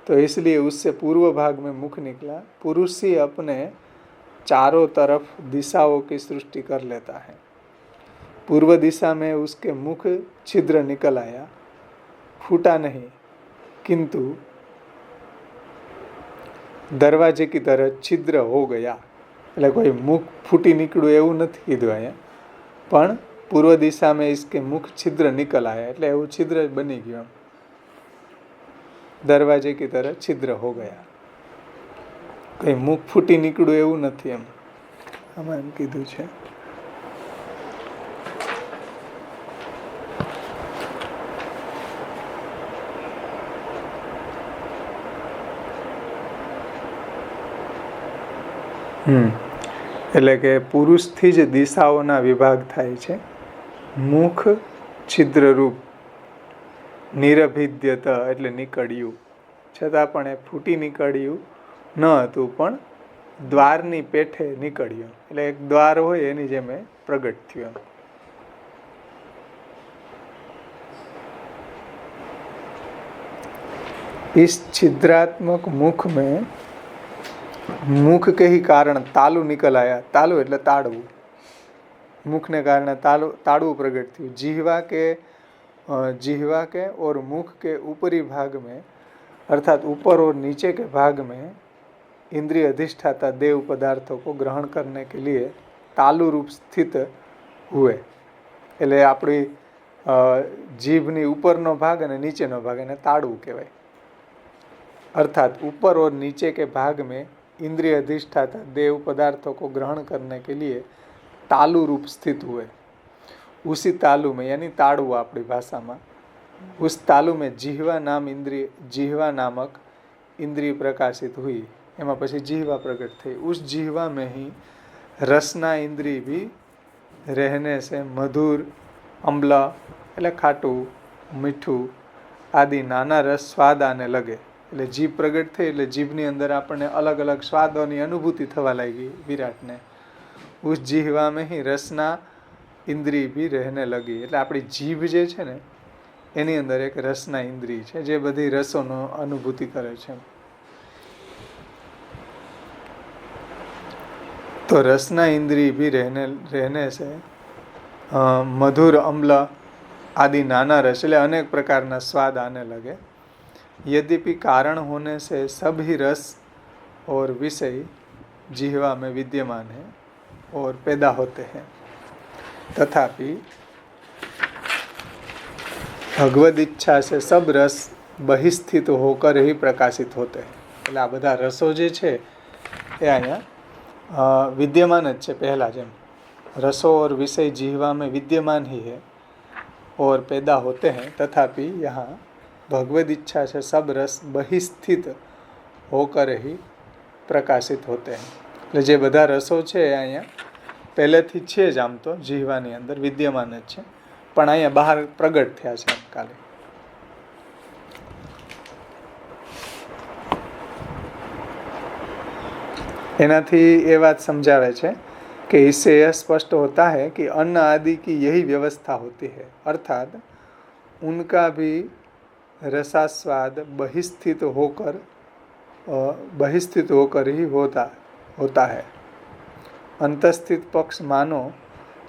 तो इसलिए उससे पूर्व भाग में मुख निकला। पुरुष ही अपने चारों तरफ दिशाओं की सृष्टि कर लेता है। पूर्व दिशा में उसके मुख छिद्र निकल आया, फूटा नहीं, किंतु दरवाजे की तरह छिद्र हो गया। એટલે કોઈ મુખ ફૂટી નીકળ્યું એવું નથી કીધું અહીંયા, પણ પૂર્વ દિશા में इसके मुख छिद्र निकल आया એટલે એવું છિદ્ર બની ગયું, दरवाजे की तरह छिद्र हो गया। કઈ મુખ ફૂટી નીકળ્યું એવું નથી એમ આમાં એમ કીધું છે। એટલે કે પુરુષથી જ દિશાઓના વિભાગ થાય છે। મુખ છિદ્રરૂપ નિરભિદ્યત એટલે નીકળ્યું, છતાં પણ એ ફૂટી નીકળ્યું ન હતું, પણ દ્વારની પેઠે નીકળ્યું, એટલે એક દ્વાર હોય એની જેમ પ્રગટ થયું। इस छिद्रात्मक मुख में मुख के ही कारण तालु निकल आया। तालु એટલે તાળવું, मुखने कारण ताड़ू प्रगट थी। जिह्वा के और मुख के ऊपरी भाग में, अर्थात ऊपर और नीचे के भाग में इंद्रिय अधिष्ठाता देव पदार्थों को ग्रहण करने के लिए तालु रूप स्थित हुए। એટલે આપણી જીભની ઉપરનો ભાગ અને નીચેનો ભાગ એને તાળવું કહેવાય। अर्थात ऊपर और नीचे के भाग में इंद्रिय अधिष्ठाता देव पदार्थों को ग्रहण करने के लिए तालु रूप स्थित हुए। उसी तालु में यानी ताड़ू अपनी भाषा में उस तालु में जिह्वा नाम इंद्रिय, जिह्वा नामक इंद्रिय प्रकाशित हुई, एमा પછી जिह्वा प्रकट થઈ। उस जिह्वा में ही रसना इंद्रिय भी रहने से मधुर, अम्ल એટલે ખાટું, મીઠું આદિ નાના રસ સ્વાદ આને લગે। એટલે જીભ પ્રગટ થઈ એટલે જીભની અંદર આપણને અલગ અલગ સ્વાદોની અનુભૂતિ થવા લાગી વિરાટને। ઉસ જીહવા में ही रसना इंद्रिय भी रहने लगी। એટલે આપણી જીભ જે છે ને એની અંદર એક રસના ઇન્દ્રિય છે જે બધી રસોનો અનુભૂતિ કરે છે। तो रसना इंद्रिय भी रहने से मधुर, अम्ल आदि नाना रस એટલે अनेक प्रकारना स्वाद आने लगे। यद्यपि कारण होने से सभी रस और विषय जिह्वा में विद्यमान है और पैदा होते हैं, तथापि भगवद इच्छा से सब रस बहिस्थित होकर ही प्रकाशित होते हैं। એટલે આ બધા રસો જે છે એ અહીંયા विद्यमान જ છે। પહેલા જેમ रसों और विषय जिह्वा में विद्यमान ही है और पैदा होते हैं, तथापि यहाँ भगवद इच्छा से सब रस बहिस्थित होकर ही प्रकाशित होते हैं। એટલે જે બધા રસો છે એ અહીંયા પહેલેથી છે જ, આમ તો જીહવાની અંદર વિદ્યમાન જ છે, પણ અહીંયા બહાર પ્રગટ થયા છે કાલે। એનાથી એ વાત समझावे છે कि इससे यह स्पष्ट होता है कि अन्न आदि की यही व्यवस्था होती है, अर्थात उनका भी रसास्वाद बहिस्थित होकर ही होता है। अंतस्थित पक्ष मानो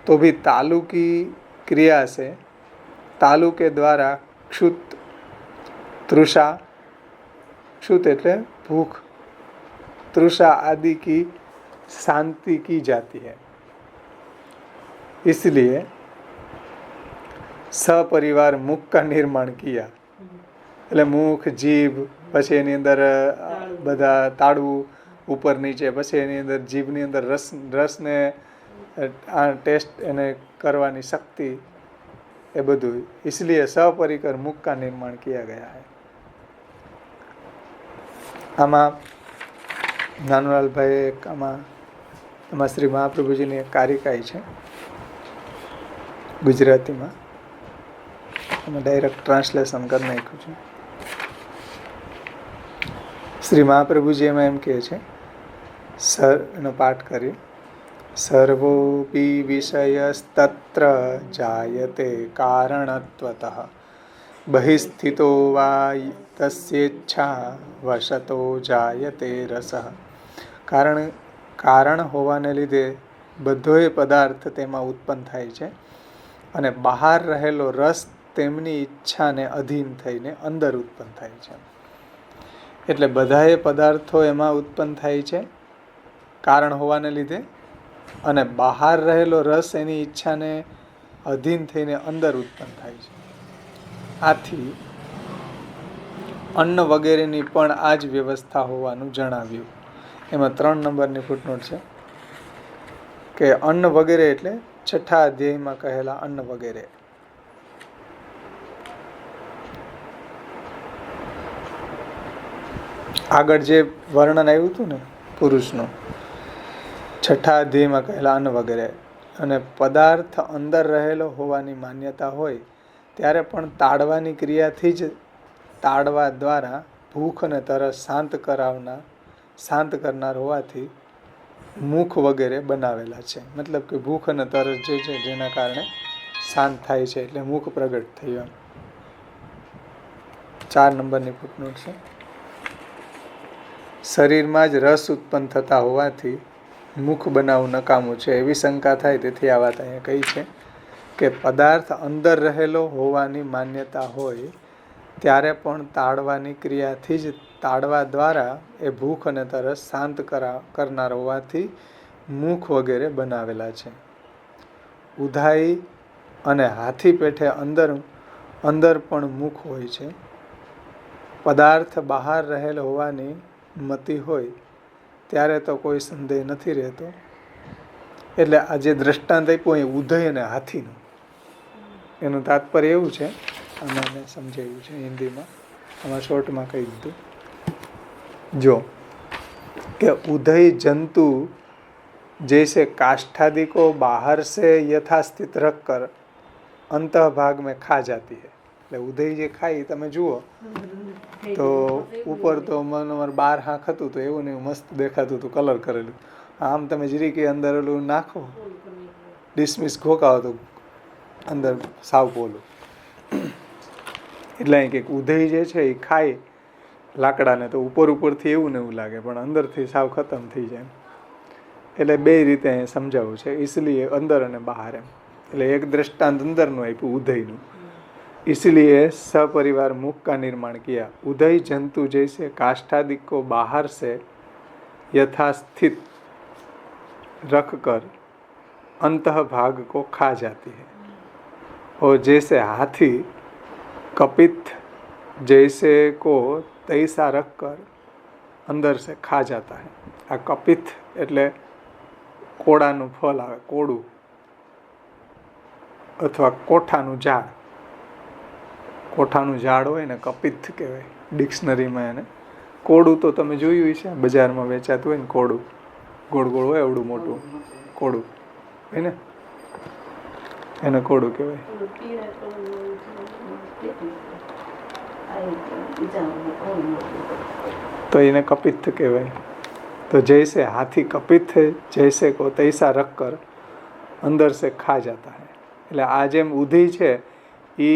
तो भी तालु की क्रिया से, तालु के द्वारा क्षुत, तृषा, क्षुत एटले भूख, तृषा आदि की शांति की जाती है। इसलिए सपरिवार मुख का निर्माण किया। એટલે મુખ, જીભ, પછી એની અંદર બધા તાળવું ઉપર નીચે, પછી એની અંદર જીભની અંદર રસને ટેસ્ટ એને કરવાની શક્તિ, એ બધું इसलिए सपरिकर मुख का निर्माण किया गया है। આમાં નાનુલાલભાઈ એક આમાં શ્રી મહાપ્રભુજીની એક કારિકાઈ છે ગુજરાતીમાં, અમે ડાયરેક્ટ ટ્રાન્સલેશન કરી નાખ્યું છે। શ્રી મહાપ્રભુજી એમાં એમ કહે છે, એનો પાઠ કરી, સર્વોપી વિષયસ્તત્ર જાયતે કારણત્વતઃ બહિસ્થિતો વા તસ્યેચ્છા વશતો જાયતે રસઃ। કારણ હોવાને લીધે બધોય પદાર્થ તેમાં ઉત્પન્ન થાય છે અને બહાર રહેલો રસ તેમની ઈચ્છાને અધીન થઈને અંદર ઉત્પન્ન થાય છે। એટલે બધાએ પદાર્થો એમાં ઉત્પન્ન થાય છે કારણ હોવાને લીધે, અને બહાર રહેલો રસ એની ઈચ્છાને અધીન થઈને અંદર ઉત્પન્ન થાય છે। આથી અન્ન વગેરેની પણ આ જ વ્યવસ્થા હોવાનું જણાવ્યું। એમાં 3 નંબરની ફૂટનોટ છે કે અન્ન વગેરે એટલે છઠ્ઠા અધ્યાયમાં કહેલા અન્ન વગેરે। આગળ જે વર્ણન આવ્યું હતું ને પુરુષનું, છઠ્ઠા અધ્યાયમાં કહેલા અન્ન વગેરે, અને પદાર્થ અંદર રહેલો હોવાની માન્યતા હોય ત્યારે પણ તાડવાની ક્રિયાથી જ, તાડવા દ્વારા ભૂખ અને તરસ શાંત કરનાર હોવાથી મુખ વગેરે બનાવેલા છે। મતલબ કે ભૂખ અને તરસ જે છે જેના કારણે શાંત થાય છે, એટલે મુખ પ્રગટ થયું। 4 નંબરની ફૂટનોટ છે, શરીરમાં જ રસ ઉત્પન્ન થતા હોવાથી મુખ બનાવવું નકામું છે એવી શંકા થાય, તેથી આ વાત અહીંયા કહી છે કે પદાર્થ અંદર રહેલો હોવાની માન્યતા હોય ત્યારે પણ તાડવાની ક્રિયાથી જ, તાડવા દ્વારા એ ભૂખ અને તરસ શાંત કરનાર હોવાથી મુખ વગેરે બનાવેલા છે। ઉધાઈ અને હાથી પેઠે અંદર પણ મુખ હોય છે। પદાર્થ બહાર રહેલ હોવાની મતિ હોય ત્યારે તો કોઈ સંદેહ નથી રહેતો। એટલે આ જે દ્રષ્ટાંત આપ્યું એ ઉધઈ અને હાથીનું, એનું તાત્પર્ય એવું છે અમે મેં સમજાવ્યું છે હિન્દીમાં, આમાં શોર્ટમાં કહી દીધું. જો કે ઉદય જંતુ जैसे काष्ठादि को बाहर से यथास्थित रख कर अंत भाग में खा जाती है. એટલે ઉદય જે ખાઈ તમે જુઓ તો ઉપર તો મનોમર 12 હાંખ હતું તો એવું ને એવું મસ્ત દેખાતું હતું, કલર કરેલું. આમ તમે જરી કે અંદર ઓલું નાખો, ડિસમિસ ઘોકાવો તો અંદર સાવ પોલું. એટલે અહીં કે ઉદય જે છે એ ખાય લાકડાને તો ઉપર ઉપરથી એવું ને એવું લાગે, પણ અંદરથી સાવ ખતમ થઈ જાય. એટલે બે રીતે અહીં સમજાવવું છે, इसलिए અંદર અને બહાર એમ. એટલે એક દ્રષ્ટાંત અંદરનું આપ્યું ઉદયનું, इसलिए सपरिवार मुख का निर्माण किया. उदय जंतु जैसे काष्ठादि को बाहर से यथास्थित रख कर अंत भाग को खा जाती है, और जैसे हाथी कपित जैसे को तैसा रख कर अंदर से खा जाता है. आ कपित એટલે કોડાનું ફળ આવે, કોડું અથવા કોઠાનું ઝાડ. કોઠાનું ઝાડ હોય ને કપિત કહેવાય ડિક્શનરીમાં એને. કોડું તો તમે જોયું છે બજારમાં વેચાતું હોય ને, કોડું ગોળ ગોળ હોય એવડું મોટું કોડું હોય ને, એને કોડું કહેવાય. તો એને કપિત કહેવાય. तो जैसे हाथी कपित है जैसे को तैसा रख कर अंदर से खा जाता है. એટલે આ જેમ ઉધી છે એ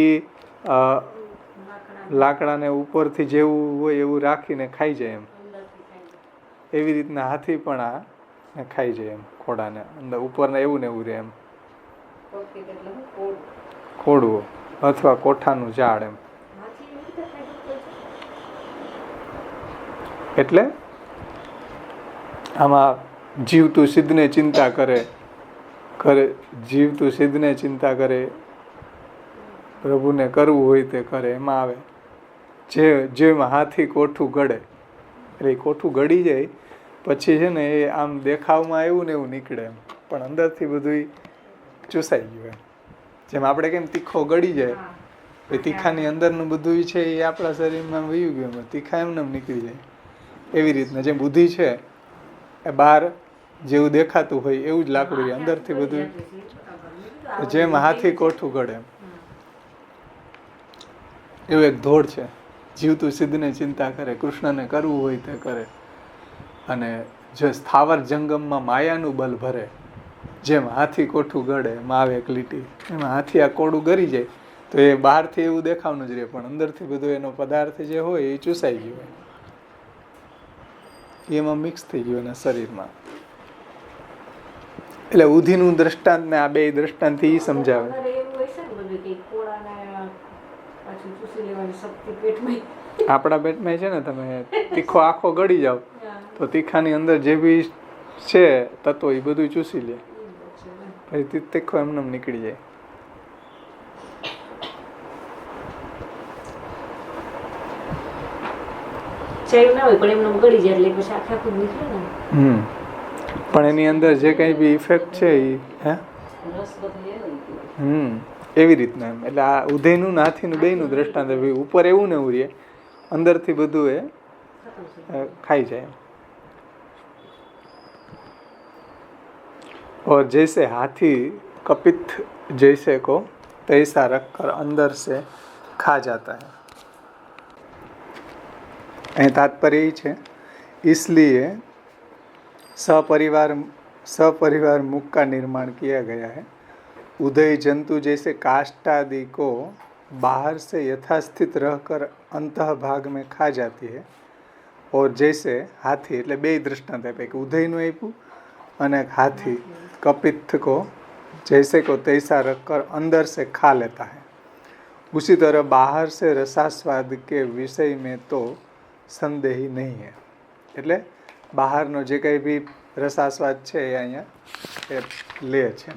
લાકડાને ઉપરથી જેવું હોય એવું રાખીને ખાઈ જાય એમ, એવી રીતના હાથી પણ આ ખાઈ જાય એમ, ખોડાને અંદર ઉપરને એવું ને એવું રહે એમ, ખોડવું અથવા કોઠાનું ઝાડ એમ. એટલે આમાં જીવતું સિદ્ધને ચિંતા કરે, જીવતું સિદ્ધને ચિંતા કરે, પ્રભુને કરવું હોય તે કરે, એમાં આવે. જેમ હાથી કોઠું ગળે, એટલે એ કોઠું ગળી જાય પછી છે ને એ આમ દેખાવમાં એવું ને એવું નીકળે એમ, પણ અંદરથી બધું ચૂસાઈ ગયું એમ. જેમ આપણે કેમ તીખો ગળી જાય, એ તીખાની અંદરનું બધું છે એ આપણા શરીરમાં વયું ગયું એમ, તીખા એમને નીકળી જાય. એવી રીતના જેમ બુદ્ધિ છે એ બહાર જેવું દેખાતું હોય એવું જ લાકડું છે, અંદરથી બધું જેમ હાથી કોઠું ગળે એમ. એવું એક ધોળ છે, જીવતું સિદ્ધને ચિંતા કરે, કૃષ્ણને કરવું હોય તે કરે, અને જે સ્થાવર જંગમમાં માયાનું બલ ભરે, જેમ હાથી કોઠું ગળે એમાં આવે એક લીટી, એમાં હાથી આ કોડું ગરી જાય તો એ બહારથી એવું દેખાવનું જ રહે, પણ અંદરથી બધું એનો પદાર્થ જે હોય એ ચૂસાઈ ગયું હોય, એમાં મિક્સ થઈ ગયું એના શરીરમાં. એટલે ઉધીનું દ્રષ્ટાંત ને આ બે દ્રષ્ટાંતથી સમજાવે. આપણા પેટમાં છે ને, તમે તીખો આખો ગળી જાવ તો તીખાની અંદર જે બી છે તત્વો એ બધું ચૂસી લે, પછી તીખો એમને નીકળી જાય. પણ એની અંદર જે કઈ બી ઇફેક્ટ છે એ એવી રીતના એમ. એટલે આ ઉદયનું હાથીનું બેયનું દ્રષ્ટાંત, ઉપર એવું ને એવું રહે, અંદરથી બધું એ ખાઈ જાય. और जैसे हाथी कपित जैसे को तैसा रख कर अंदर से खा जाता है. અહીં તાત્પર્ય છે इसलिए सपरिवार मुख का निर्माण किया गया है. उदय जंतु जैसे काष्ठ आदि को बाहर से यथास्थित रहकर अंत भाग में खा जाती है, और जैसे हाथी, એટલે બે દ્રષ્ટાંત આપે, કે ઉદયનું આપ્યું અને હાથી कपित को जैसे को तैसा रखकर अंदर से खा लेता है. उसी तरह बाहर से रसास्वाद के विषय में तो संदेह नहीं है. એટલે બહારનો જે કંઈ બી રસાસ્વાદ છે એ અહીંયા એ લે છે.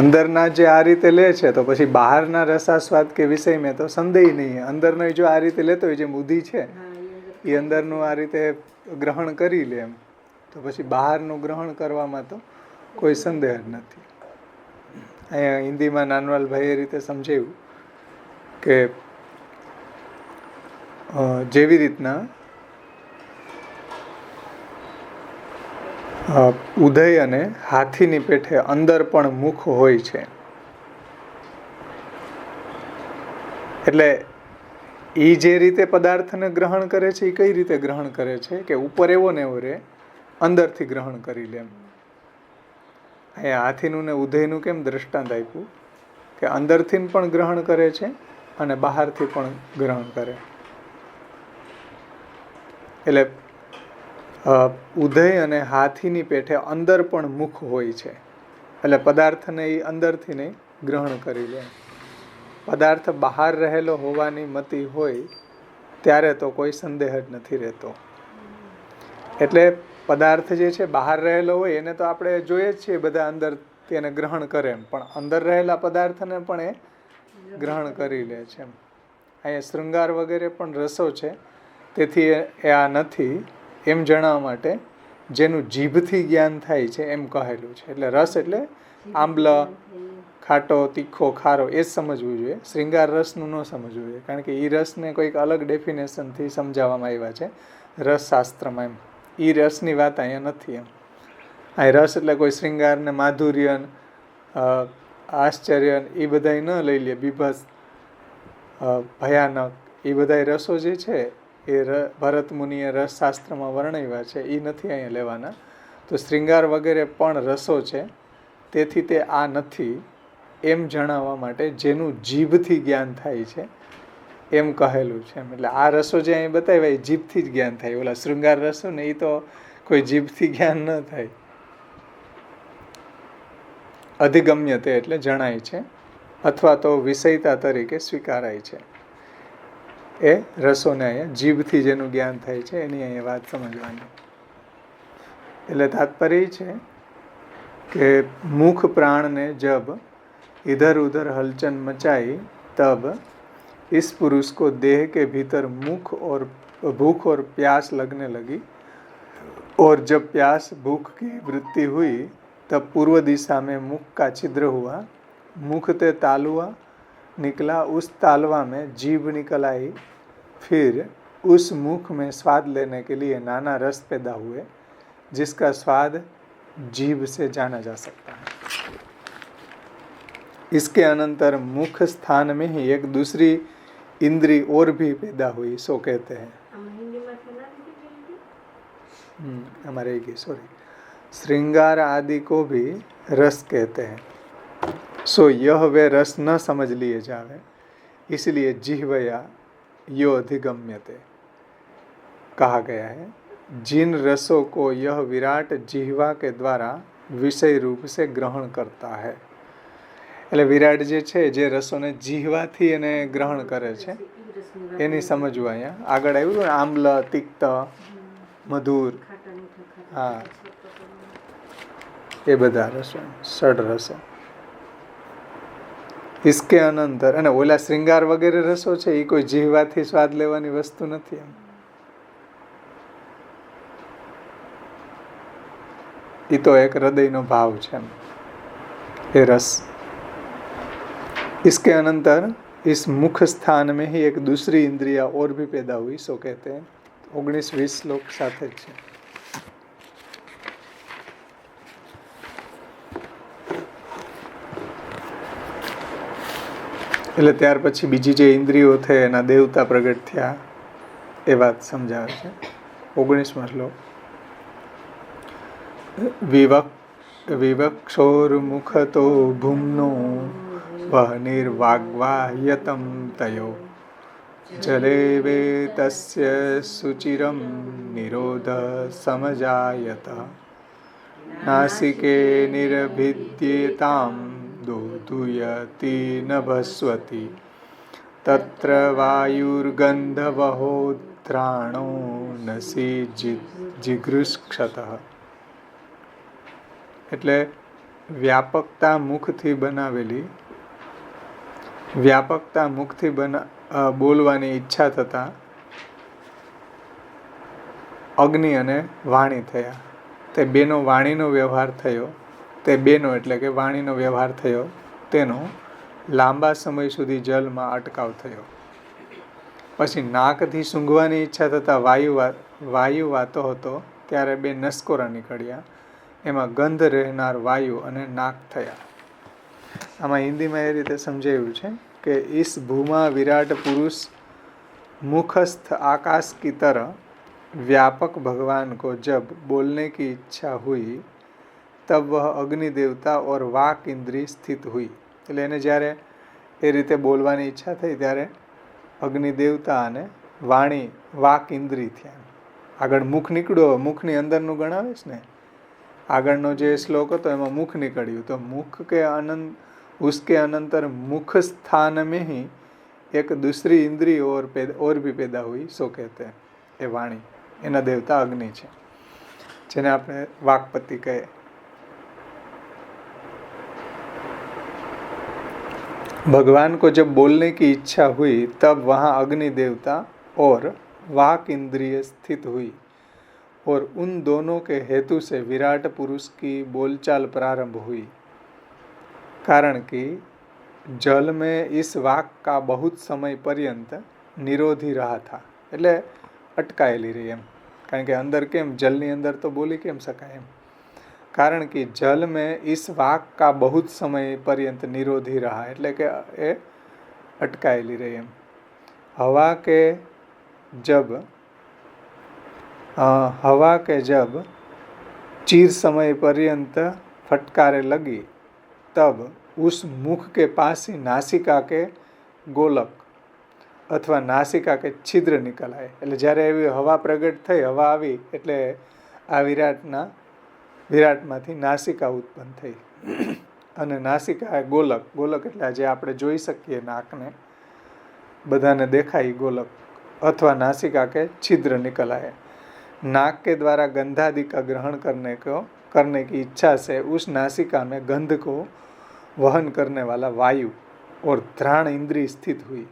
અંદરના જે આ રીતે લે છે તો પછી બહારના રસાસ્વાદ કે વિષય મેં તો સંદેહ નહીં. અંદરનો જો આ રીતે લેતો હોય, જે બુદ્ધિ છે એ અંદરનું આ રીતે ગ્રહણ કરી લે એમ, તો પછી બહારનું ગ્રહણ કરવામાં તો કોઈ સંદેહ જ નથી. અહીંયા હિન્દીમાં નાનવાલભાઈએ રીતે સમજાવ્યું કે જેવી રીતના ઉદય અને હાથીની પેઠે અંદર પણ મુખ હોય છે, એટલે એ જે રીતે પદાર્થને ગ્રહણ કરે છે એ કઈ રીતે ગ્રહણ કરે છે કે ઉપર એવો ને એવો રે, અંદરથી ગ્રહણ કરી લે. અહીંયા હાથીનું ને ઉદયનું કેમ દ્રષ્ટાંત આપ્યું કે અંદરથી પણ ગ્રહણ કરે છે અને બહારથી પણ ગ્રહણ કરે. એટલે ઉદય અને હાથીની પેઠે અંદર પણ મુખ હોય છે, એટલે પદાર્થને એ અંદરથી નહીં ગ્રહણ કરી લે. પદાર્થ બહાર રહેલો હોવાની મતિ હોય ત્યારે તો કોઈ સંદેહ જ નથી રહેતો. એટલે પદાર્થ જે છે બહાર રહેલો હોય એને તો આપણે જોઈએ જ છીએ, બધા અંદર તેને ગ્રહણ કરે એમ, પણ અંદર રહેલા પદાર્થને પણ એ ગ્રહણ કરી લે છે. અહીંયા શૃંગાર વગેરે પણ રસો છે, તેથી એ આ નથી એમ જણાવવા માટે જેનું જીભથી જ્ઞાન થાય છે એમ કહેલું છે. એટલે રસ એટલે આંબલ, ખાટો, તીખો, ખારો એ જ સમજવું જોઈએ. શૃંગાર રસનું ન સમજવું જોઈએ, કારણ કે એ રસને કોઈક અલગ ડેફિનેશનથી સમજાવવામાં આવ્યા છે રસશાસ્ત્રમાં. એમ એ રસની વાત અહીંયા નથી. એમ અહીં રસ એટલે કોઈ શૃંગાર ને માધુર્ય, આશ્ચર્ય એ બધા ન લઈ લે, બીભત્સ, ભયાનક, એ બધા રસો જે છે એ ભરત મુનિએ રસશાસ્ત્રમાં વર્ણવ્યા છે, એ નથી અહીંયા લેવાના. તો શૃંગાર વગેરે પણ રસો છે, તેથી તે આ નથી એમ જણાવવા માટે જેનું જીભથી જ્ઞાન થાય છે એમ કહેલું છે. એટલે આ રસો જે અહીં બતાવ્યા એ જીભથી જ જ્ઞાન થાય. ઓલા શૃંગાર રસો ને એ તો કોઈ જીભથી જ્ઞાન ન થાય. અધિગમ્ય તે એટલે જણાય છે અથવા તો વિષયતા તરીકે સ્વીકારાય છે. એ રસોને અહીંયા જીભથી જેનું જ્ઞાન થાય છે એની અહીંયા વાત સમજવાની. એટલે તાત્પર્ય છે કે મુખ प्राण ने जब इधर उधर हलचल मचाई तब इस पुरुष को देह के भीतर भूख और प्यास लगने लगी, और जब प्यास भूख की वृत्ति हुई तब पूर्व दिशा में मुख का छिद्र हुआ, मुख से तालुआ निकला, उस तालवा में जीभ निकल आई, फिर उस मुख में स्वाद लेने के लिए नाना रस पैदा हुए जिसका स्वाद जीभ से जाना जा सकता है. इसके अनंतर मुख स्थान में ही एक दूसरी इंद्री और भी पैदा हुई, सो कहते हैं. हमारे सॉरी, श्रृंगार आदि को भी रस कहते हैं. सो यह वे रस न समझ लिए जावे, इसलिए जिह्वया यो अधिगम्यते कहा गया है. जिन रसों को यह विराट जिह्वा के द्वारा विषय रूप से ग्रहण करता है. એટલે વિરાટ જે છે જે રસોને જીહવાથી એને ગ્રહણ કરે છે એની સમજવું અહીંયા આગળ આવ્યું ને, આમ્લ, તિક્ત, મધુર, હા એ બધા રસો, ષડ રસો. इसके अनंतर અને ઓલા શૃંગાર વગેરે રસો છે એ કોઈ જીહવાથી સ્વાદ લેવાની વસ્તુ નથી. એમ એ તો એક હૃદયનો ભાવ છે એમ એ રસ. इसके अनंतर इस मुख स्थान में ही एक दूसरी इंद्रिया और भी पैदा हुई, सो कहते हैं. 19-20 श्लोक साथ જ છે. એટલે ત્યાર પછી બીજી જે ઇન્દ્રિયો થઈ એના દેવતા પ્રગટ થયા એ વાત સમજાવે છે. 19મો શ્લોક. વિવક્ષોર્મુખતો ભૂમ્નો વહનિર્વાગ્વાહ્યતમ તયો જલે તસ્ય સુચિરમ નિરોધ સમજાયત નાસિકે નિરભિદ્યેતામ દોધુયતિ નભસ્વતી તત્ર વાયુર્ગંધવહોદ્રાણો નસી જિગૃક્ષત. એટલે વ્યાપકતા મુખથી બનાવેલી, વ્યાપકતા મુખથી બોલવાની ઈચ્છા થતાં અગ્નિ અને વાણી થયા. તે બેનો વાણીનો વ્યવહાર થયો તે બેનો એટલે કે વાણીનો વ્યવહાર થયો તેનો લાંબા સમય સુધી જલમાં અટકાવ થયો. પછી નાકથી સૂંઘવાની ઈચ્છા થતાં વાયુ વાતો હતો ત્યારે બે નસકોરા નીકળ્યા, એમાં ગંધ રહેનાર વાયુ અને નાક થયા. આમાં હિન્દીમાં એ રીતે સમજાવ્યું છે કે इस भूमा विराट पुरुष मुखस्थ आकाश की तरह व्यापक भगवान को जब बोलने की इच्छा हुई तब वह अग्नि देवता और वाक इंद्री स्थित हुई. એટલે એને જ્યારે એ રીતે બોલવાની ઈચ્છા થઈ ત્યારે અગ્નિ દેવતા અને વાણી વાક ઇન્દ્રિય થયા. આગળ મુખ નીકળ્યો, મુખની અંદરનું ગણાવે છે ને, આગળનો જે શ્લોક હતો એમાં મુખ નીકળ્યું, તો મુખ કે અનંત उसके अनंतर मुख स्थान में ही एक दूसरी इंद्रिय और भी पैदा हुई, सो कहते हैं. એ વાણી એના દેવતા અગ્નિ છે, જેને આપણે વાકપતિ કહે. भगवान को जब बोलने की इच्छा हुई तब वहाँ अग्नि देवता और वाक इंद्रिय स्थित हुई और उन दोनों के हेतु से विराट पुरुष की बोलचाल प्रारंभ हुई. कारण कि जल में इस वाक का बहुत समय पर्यंत निरोधी रहा था. એટલે અટકાયેલી રહી એમ, કારણ કે અંદર કેમ જલની અંદર તો બોલી કેમ શકાય એમ, કારણ કે जल में इस वाक का बहुत समय पर्यंत निरोधी रहा એટલે કે એ અટકાયેલી રહી એમ. हवा के जब चीर समय पर्यंत फटकारे लगी तब उस मुख के पास ही नासिका के गोलक अथवा नासिका के छिद्र निकल आए. એટલે જ્યારે એવી હવા પ્રગટ થઈ, હવા આવી એટલે આ વિરાટમાંથી નાસિકા ઉત્પન્ન થઈ અને નાસિકા ગોલક, ગોલક એટલે આજે આપણે જોઈ શકીએ નાકને, બધાને દેખાય ગોલક, अथवा नासिका के छिद्र निकल आए. नाक के द्वारा गंधादि का ग्रहण करने की इच्छा से उस नासिका में गंध को वहन करने वाला वायु और घ्राण इंद्रिय स्थित हुई.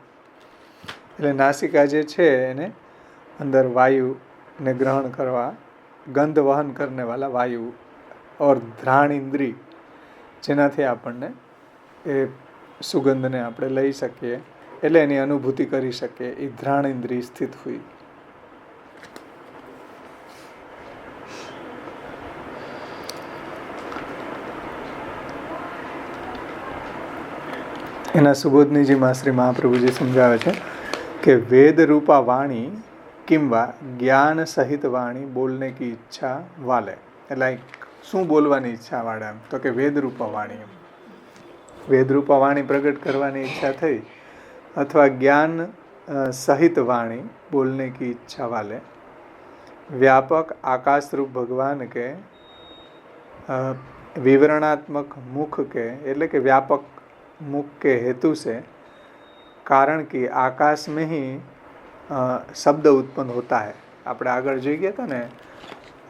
એટલે નાસિકા જે છે એને અંદર વાયુને ગ્રહણ કરવા, ગંધ વહન કરને વાલા વાયુ और ઘ્રાણ ઇન્દ્રિય, જેનાથી આપણને એ સુગંધને આપણે લઈ શકીએ, એટલે એની અનુભૂતિ કરી શકીએ, એ ઘ્રાણ ઇન્દ્રિય સ્થિત हुई. એના સુબોધનીજીમાં શ્રી મહાપ્રભુજી સમજાવે છે કે વેદ રૂપા વાણી કિંવા જ્ઞાન સહિત વાણી બોલને કી ઈચ્છા વાલે. એટલે શું બોલવાની ઈચ્છા વાળે એમ, તો કે વેદ રૂપા વાણી, એમ વેદ રૂપા વાણી પ્રગટ કરવાની ઈચ્છા થઈ, અથવા જ્ઞાન સહિત વાણી બોલने की इच्छा वाले व्यापक आकाश रूप भगवान के विवरणात्मक मुख के, એટલે કે व्यापक मुख के हेतु से, कारण कि आकाश में ही शब्द उत्पन्न होता है. આપણે આગળ જોઈ ગયા હતા ને,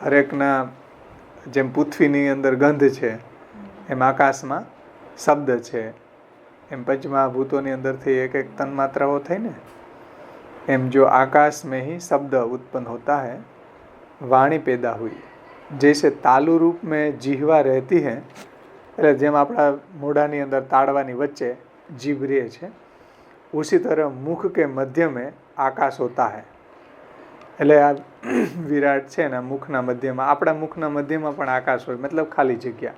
હરેકના જેમ પૃથ્વીની અંદર ગંધ છે એમ આકાશમાં શબ્દ છે, એમ પંચમહાભૂતોની અંદરથી એક એક તન્માત્રાઓ થઈ ને, એમ जो आकाश में ही शब्द उत्पन्न होता है वाणी पैदा हुई. जैसे तालु रूप में जिह्वा रहती है, એટલે જેમ આપણા મોઢાની અંદર તાળવાની વચ્ચે જીભ રહે છે, उसी तरह मुख के मध्य में आकाश होता है. એટલે આ વિરાટ છે ને મુખના મધ્યમાં, આપણા મુખના મધ્યમાં પણ આકાશ હોય, मतलब ખાલી જગ્યા.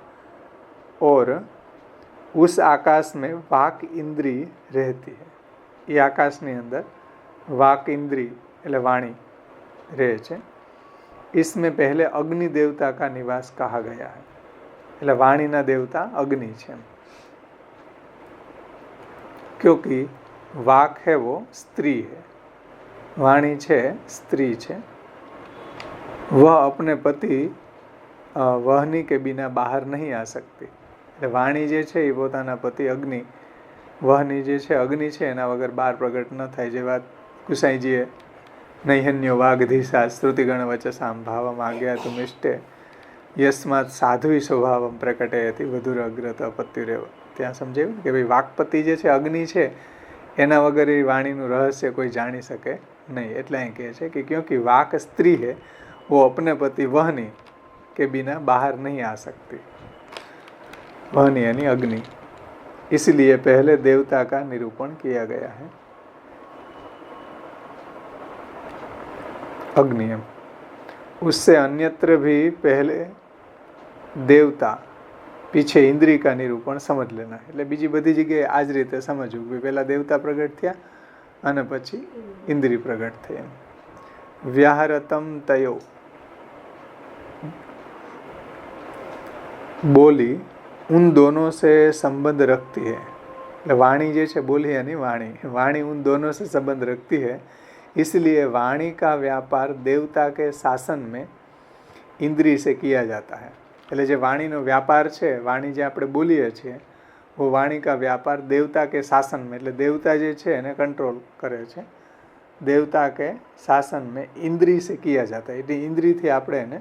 और उस आकाश में वाक इंद्री रहती है. ये आकाशની અંદર वाक इंद्री એટલે વાણી રહે છે. इसमें पहले अग्नि देवता का निवास कहा गया है. એટલે વાણીના દેવતા અગ્નિ છે, क्योंकि वाक है वो स्त्री है. वाणी છે स्त्री છે. वह अपने पति वहनी के बिना बाहर नहीं आ सकती. એટલે વાણી જે છે એ પોતાના પતિ અગ્નિ, વહની જે છે અગ્નિ છે, એના વગર બહાર પ્રગટ ન થાય. જે વાત કુસાઈજીએ નૈહન્યો વાગધીસા શ્રુતિગણ વચસામ ભાવમ આજ્ઞા તુમિષ્ટે યસ્માત સાધ્વી સ્વભાવમ પ્રકટે હતી વધુર અગ્રત અપત્યુરેવ. ત્યાં સમજાયું કે ભાઈ વાકપતિ જે છે અગ્નિ છે, એના વગર એ વાણીનું રહસ્ય કોઈ જાણી શકે નહીં. એટલે અહીં કહે છે કે ક્યોંકि વાક સ્ત્રી है वो अपने पति वहनी के बिना बाहर नहीं आ सकती. वहन यानी अग्नि, इसलिए पहले देवता का निरूपण किया गया है। अग्नि, उससे अन्यत्र भी पहले દેવતા, પીછે ઇન્દ્રિય કા નિરૂપણ સમજ લેના. એટલે બીજી બધી જગ્યાએ આ જ રીતે સમજવું કે પહેલા દેવતા પ્રગટ થયા અને પછી ઇન્દ્રિય પ્રગટ થઈ. વ્યાહરતમ તયો, બોલી उन दोनों से संबंध रखती है. એટલે વાણી જે છે, બોલી यानी वाणी, वाणी उन दोनों से संबंध रखती है, इसलिए वाणी का व्यापार देवता के शासन में इंद्रिय से किया जाता है. એટલે જે વાણીનો વ્યાપાર છે, વાણી જે આપણે બોલીએ છીએ, वो वाणी का व्यापार देवता के शासन में, એટલે દેવતા જે છે એને કંટ્રોલ કરે છે, देवता के शासन में इंद्रिय से किया जाता है. એટલે ઇન્દ્રિયથી આપણે એને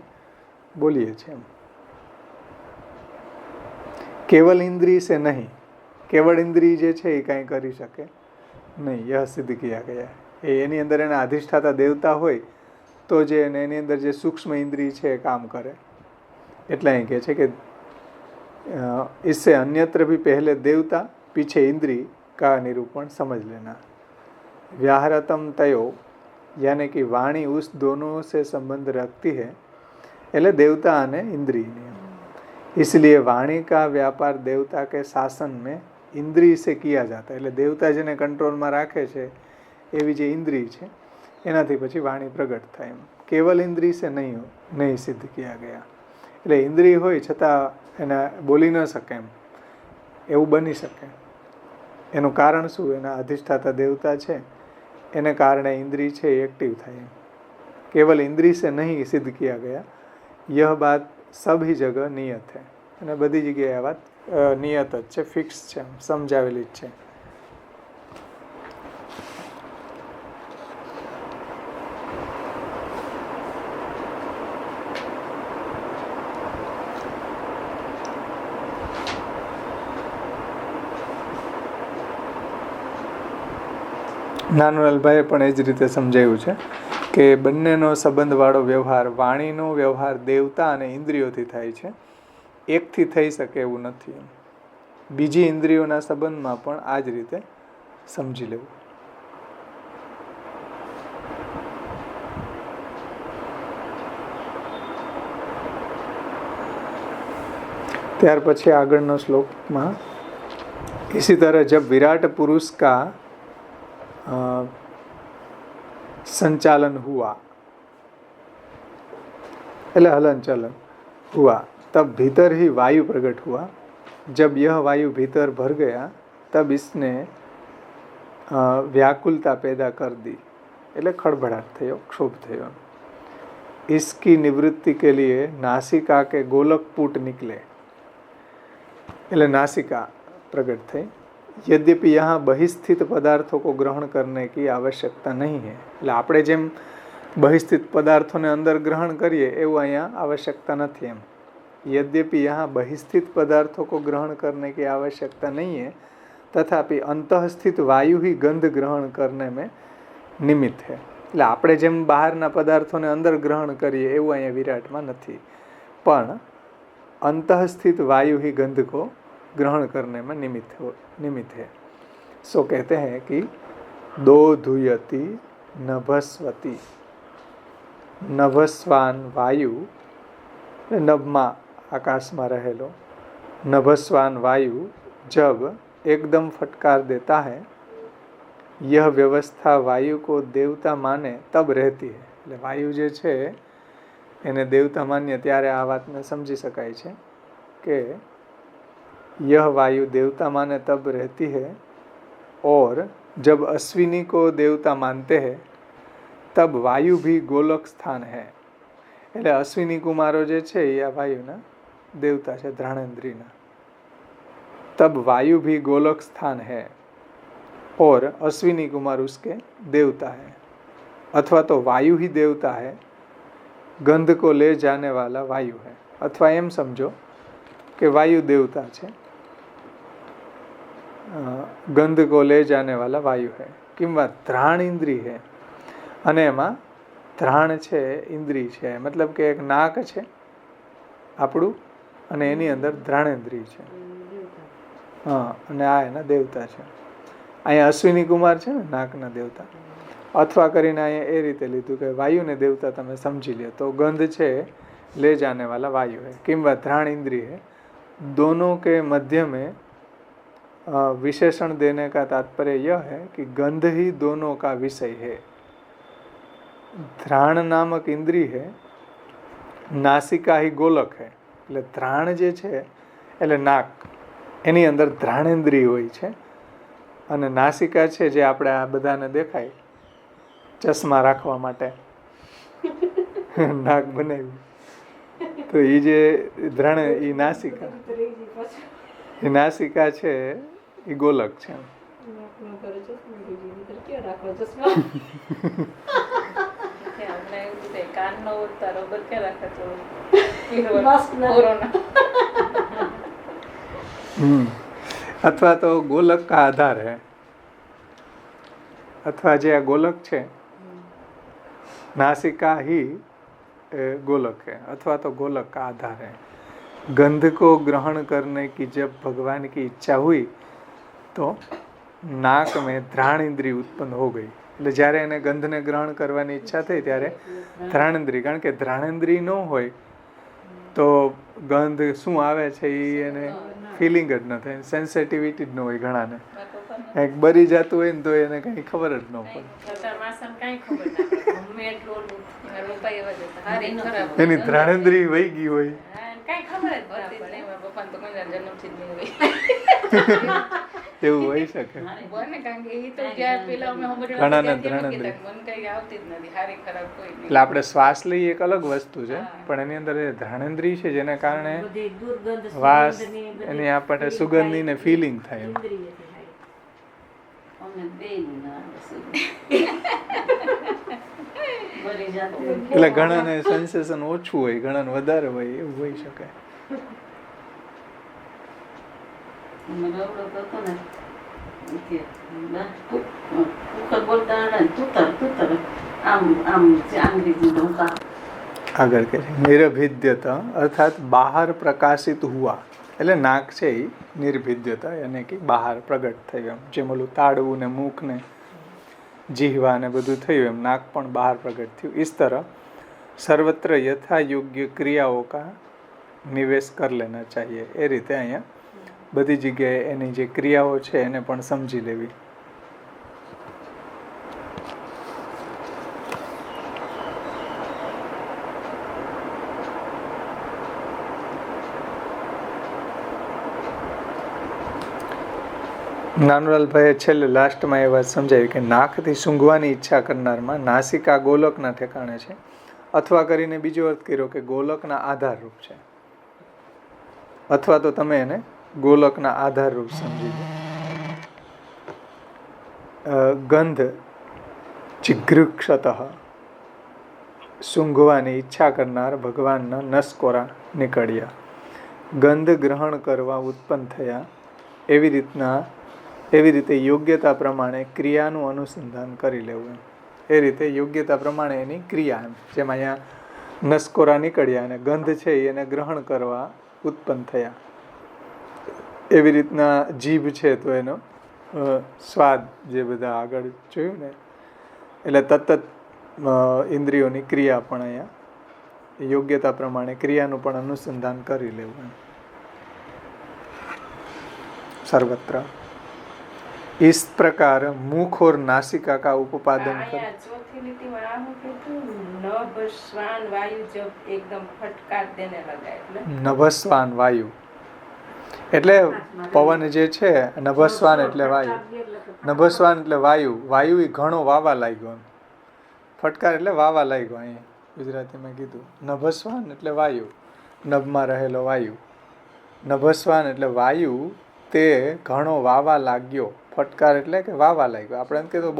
બોલીએ છીએ. केवल इंद्रिय से नहीं, केवल इंद्रिय જે છે એ કાંઈ કરી શકે નહીં. यह सिद्ध किया गया है. એની અંદર એના અધિષ્ઠાતા દેવતા હોય તો જે એની અંદર જે સૂક્ષ્મ ઇન્દ્રિય છે એ કામ કરે. એટલે અહીં કહે છે કે इससे अन्यत्र भी पहले देवता पीछे इंद्रिय का निरूपण समझ लेना. व्याहरतम तयो यानी कि वाणी उस दोनों से संबंध रखती है, એટલે देवता અને इंद्रिय. इसलिए वाणी का व्यापार देवता के शासन में इंद्रिय से किया जाता है. એટલે દેવતા જેને કંટ્રોલમાં રાખે છે એવી જે ઇન્દ્રિય છે એનાથી પછી વાણી પ્રગટ થાય. કેવલ ઇન્દ્રિય से नहीं सिद्ध किया गया. એટલે ઇન્દ્રિય હોય છતાં એને બોલી ન શકે એવું બની શકે. એનું કારણ શું? એના અધિષ્ઠાતા દેવતા છે એને કારણે ઇન્દ્રિય છે એ એક્ટિવ થાય. केवल इंद्रिय से नहीं सिद्ध किया गया, यह बात सभी जगह नियत है. અને બધી જગ્યાએ આ વાત નિયત જ છે, ફિક્સ છે, સમજાવેલી જ છે. નાનુલાલભાઈએ પણ એ જ રીતે સમજાવ્યું છે કે બંનેનો સંબંધવાળો વ્યવહાર, વાણીનો વ્યવહાર દેવતા અને ઇન્દ્રિયોથી થાય છે, એકથી થઈ શકે એવું નથી. બીજી ઇન્દ્રિયોના સંબંધમાં પણ આ જ રીતે સમજી લેવું. ત્યાર પછી આગળનો શ્લોકમાં इसी तरह जब विराट पुरुष का संचालन हुआ, એટલે हलन चलन हुआ, तब भीतर ही वायु प्रकट हुआ. जब यह वायु भीतर भर गया तब इसने व्याकुलता पैदा कर दी, એટલે खड़बड़ाहट थयो, क्षोभ थयो. इसकी निवृत्ति के लिए नासिका के गोलकपुट निकले, એટલે नासिका प्रकट थई. यद्यपि यहाँ बहिस्थित पदार्थों को ग्रहण करने की आवश्यकता नहीं है. એટલે આપણે જેમ બહિસ્થિત પદાર્થોને અંદર ગ્રહણ કરીએ એવું અહીંયા આવશ્યકતા નથી એમ. यद्यपि यहाँ बहिस्थित पदार्थों को ग्रहण करने की आवश्यकता नहीं है, तथापि अंतःस्थित वायु ही गंध ग्रहण करने में निमित्त है. એટલે આપણે જેમ બહારના પદાર્થોને અંદર ગ્રહણ કરીએ એવું અહીંયા વિરાટમાં નથી, પણ अंतःस्थित वायु ही गंध को ग्रहण करने में निमित्त है. सो कहते हैं कि दो धुयति नभस्वती, नभस्वान वायु, नभमा आकाश में रहेलो नभस्वान वायु जब एकदम फटकार देता है, यह व्यवस्था वायु को देवता माने तब रहती है. એટલે વાયુ જે છે એને દેવતા માન્ય ત્યારે આ વાતને સમજી શકાય છે કે यह वायु देवता माने तब रहती है, और जब अश्विनी को देवता मानते हैं तब वायु भी गोलक स्थान है. એટલે અશ્વિની કુમારો જે છે એ આ વાયુના દેવતા છે, ધ્રાણેન્દ્રીના. तब वायु भी गोलक स्थान है और अश्विनी कुमार उसके देवता है, अथवा तो वायु ही देवता है, गंध को ले जाने वाला वायु है. अथवा एम समझो कि वायु देवता है, गंध को ले जाने वाला वायु है. किंवा ધ્રાણ ઇન્દ્રિય है, અને એમાં ધ્રાણ છે ઇન્દ્રિય છે, મતલબ કે એક નાક છે આપણું અને એની અંદર ધ્રાણેન્દ્રિય છે. હા, અને આ એના દેવતા છે. અહીંયા અશ્વિની કુમાર છે ને નાકના દેવતા. અથવા કરીને અહીંયા એ રીતે લીધું કે વાયુને દેવતા તમે સમજી લ્યો તો ગંધ છે ले जाने वाला वायु है, किंवा घ्राण इंद्रिय है. दोनों के मध्य में विशेषण देने का तात्पर्य यह है कि गंध ही दोनों का विषय है. घ्राण नामक इंद्रिय है, नासिका ही गोलक है. એટલે ઘ્રાણ જે છે એટલે નાક, એની અંદર ઘ્રાણેન્દ્રિય હોય છે, અને નાસિકા છે જે આપણે આ બધાને દેખાય ચશ્મા રાખવા માટે નાક બનાવ્યું, તો એ જે ધ્રાણ એ નાસિકા છે એ ગોલક છે. અથવા તો ગોલક કા આધાર है, અથવા જે આ ગોલક છે नासिका ही गोलक है, अथवा तो गोलक का आधार है. गंध को ग्रहण करने की जब भगवान की इच्छा हुई तो नाक में घ्राण इंद्रिय उत्पन्न हो गई. એટલે જ્યારે એને ગંધને ગ્રહણ કરવાની ઈચ્છા થઈ ત્યારે ઘ્રાણેન્દ્રિય, કારણ કે ઘ્રાણેન્દ્રિય ન હોય તો ગંધ શું આવે છે એ એને ફિલિંગ જ ન થાય, સેન્સિટિવિટી જ ન હોય. ઘણાને કંઈક બરી જતું હોય ને તો એને કંઈ ખબર જ ન પડે, એની ઘ્રાણેન્દ્રિય વહી ગઈ હોય. એવું હોઈ શકે. ઘણાને ઘ્રાણેન્દ્રિય એટલે આપણે શ્વાસ લઈએ એક અલગ વસ્તુ છે, પણ એની અંદર ઘ્રાણેન્દ્રિય છે જેના કારણે વાસ એની આપણને સુગંધની ને ફિલિંગ થાય. એટલે ઘણાને સેન્સેશન ઓછું હોય, ઘણાને વધારે હોય, એવું હોઈ શકે. આગળ કે નિરભિદ્યતા અર્થાત બહાર પ્રકાશિત હુઆ, એટલે નાક છે એ નિર્ભિદ્યતા એને કે બહાર પ્રગટ થયું. એમ જેમ ઓલું તાળવું ને મુખ ને જીહવા ને બધું થયું એમ નાક પણ બહાર પ્રગટ થયું. इस तरह सर्वत्र यथा योग्य क्रियाओं का निवेश कर लेना चाहिए. એ રીતે અહીંયા બધી જગ્યાએ એની જે ક્રિયાઓ છે એને પણ સમજી લેવી. નાનલાલભાઈએ છેલ્લે લાસ્ટમાં એ વાત સમજાવી કે નાકથી સૂંઘવાની ઈચ્છા કરનારમાં નાસિકા ગોલકના ઠેકાણે છે, અથવા કરીને બીજો અર્થ કર્યો કે ગોલકના આધારરૂપ છે, અથવા તો તમે એને ગોલકના આધારરૂપ સમજી લો. ગંધ જિઘૃક્ષતઃ, સૂંઘવાની ઈચ્છા કરનાર ભગવાનના નસકોરા નીકળ્યા. ગંધ ગ્રહણ કરવા ઉત્પન્ન થયા. એવી રીતે યોગ્યતા પ્રમાણે ક્રિયાનું અનુસંધાન કરી લેવું. એ રીતે યોગ્યતા પ્રમાણે એની ક્રિયા, એમ જેમ અહીંયા નસકોરા નીકળ્યા અને ગંધ છે એને ગ્રહણ કરવા ઉત્પન્ન થયા. એવી રીતના જીભ છે તો એનો સ્વાદ જે બધા આગળ જોયું ને, એટલે તત્ત ઇન્દ્રિયોની ક્રિયા પણ અહીંયા યોગ્યતા પ્રમાણે ક્રિયાનું પણ અનુસંધાન કરી લેવું. सर्वत्र इस प्रकार मुख और नासिका का उपादान कर. चौथी लीटी में आहो के तो नभस्वान वायु जब एकदम फटकार देने लगा એટલે નભસ્વાન વાયુ એટલે પવન જે છે, નભસ્વાન એટલે વાયુ, નભસ્વાન એટલે વાયુ. વાયુ એ ઘણો વાવા લાગ્યો, ફટકાર એટલે વાવા લાગ્યો. અહીંયા ગુજરાતીમાં કીધું નભસ્વાન એટલે વાયુ, નભમાં રહેલો વાયુ. નભસ્વાન એટલે વાયુ તે ઘણો વાવા લાગ્યો. ફટકાર એટલે કે વાવા લાગ્યો. આપણે એમ કીધું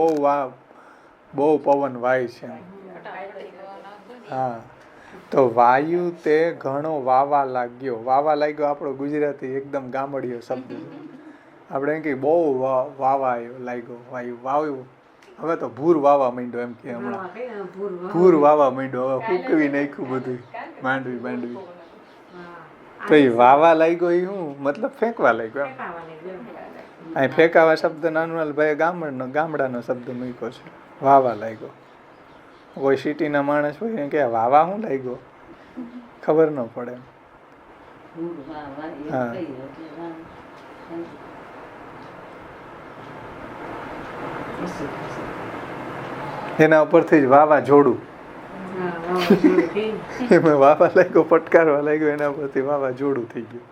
બહુ પવન વાય છે. હા, તો વાયુ તે ઘણો વાવા લાગ્યો. વાવા લાગ્યો આપણો ગુજરાતી એકદમ ગામડીયો શબ્દ છે. આપણે એમ કે બહુ વાવા લાગ્યો વાયુ. હવે તો ભૂર વાવા માંડ્યો, એમ કે હમણાં ભૂર વાવા માંડ્યો. હવે ફૂકવી નાખ્યું બધું, માંડવી. તો એ વાવા લાગ્યો એ હું મતલબ ફેંકવા લાગ્યો એમ. અહીં ફેંકાવા શબ્દ નાનુલાલભાઈએ ગામડાનો શબ્દ મૂક્યો છે, વાવા લાગ્યો. કોઈ સિટીના માણસ હોય ને કે વાવા શું લાગ્યો, ખબર ન પડે એમ. હા. એના ઉપરથી જ વાવા જોડું એમાં વાવા લાગ્યો, પટકારવા લાગ્યો, એના ઉપરથી વાવા જોડું થઈ ગયું.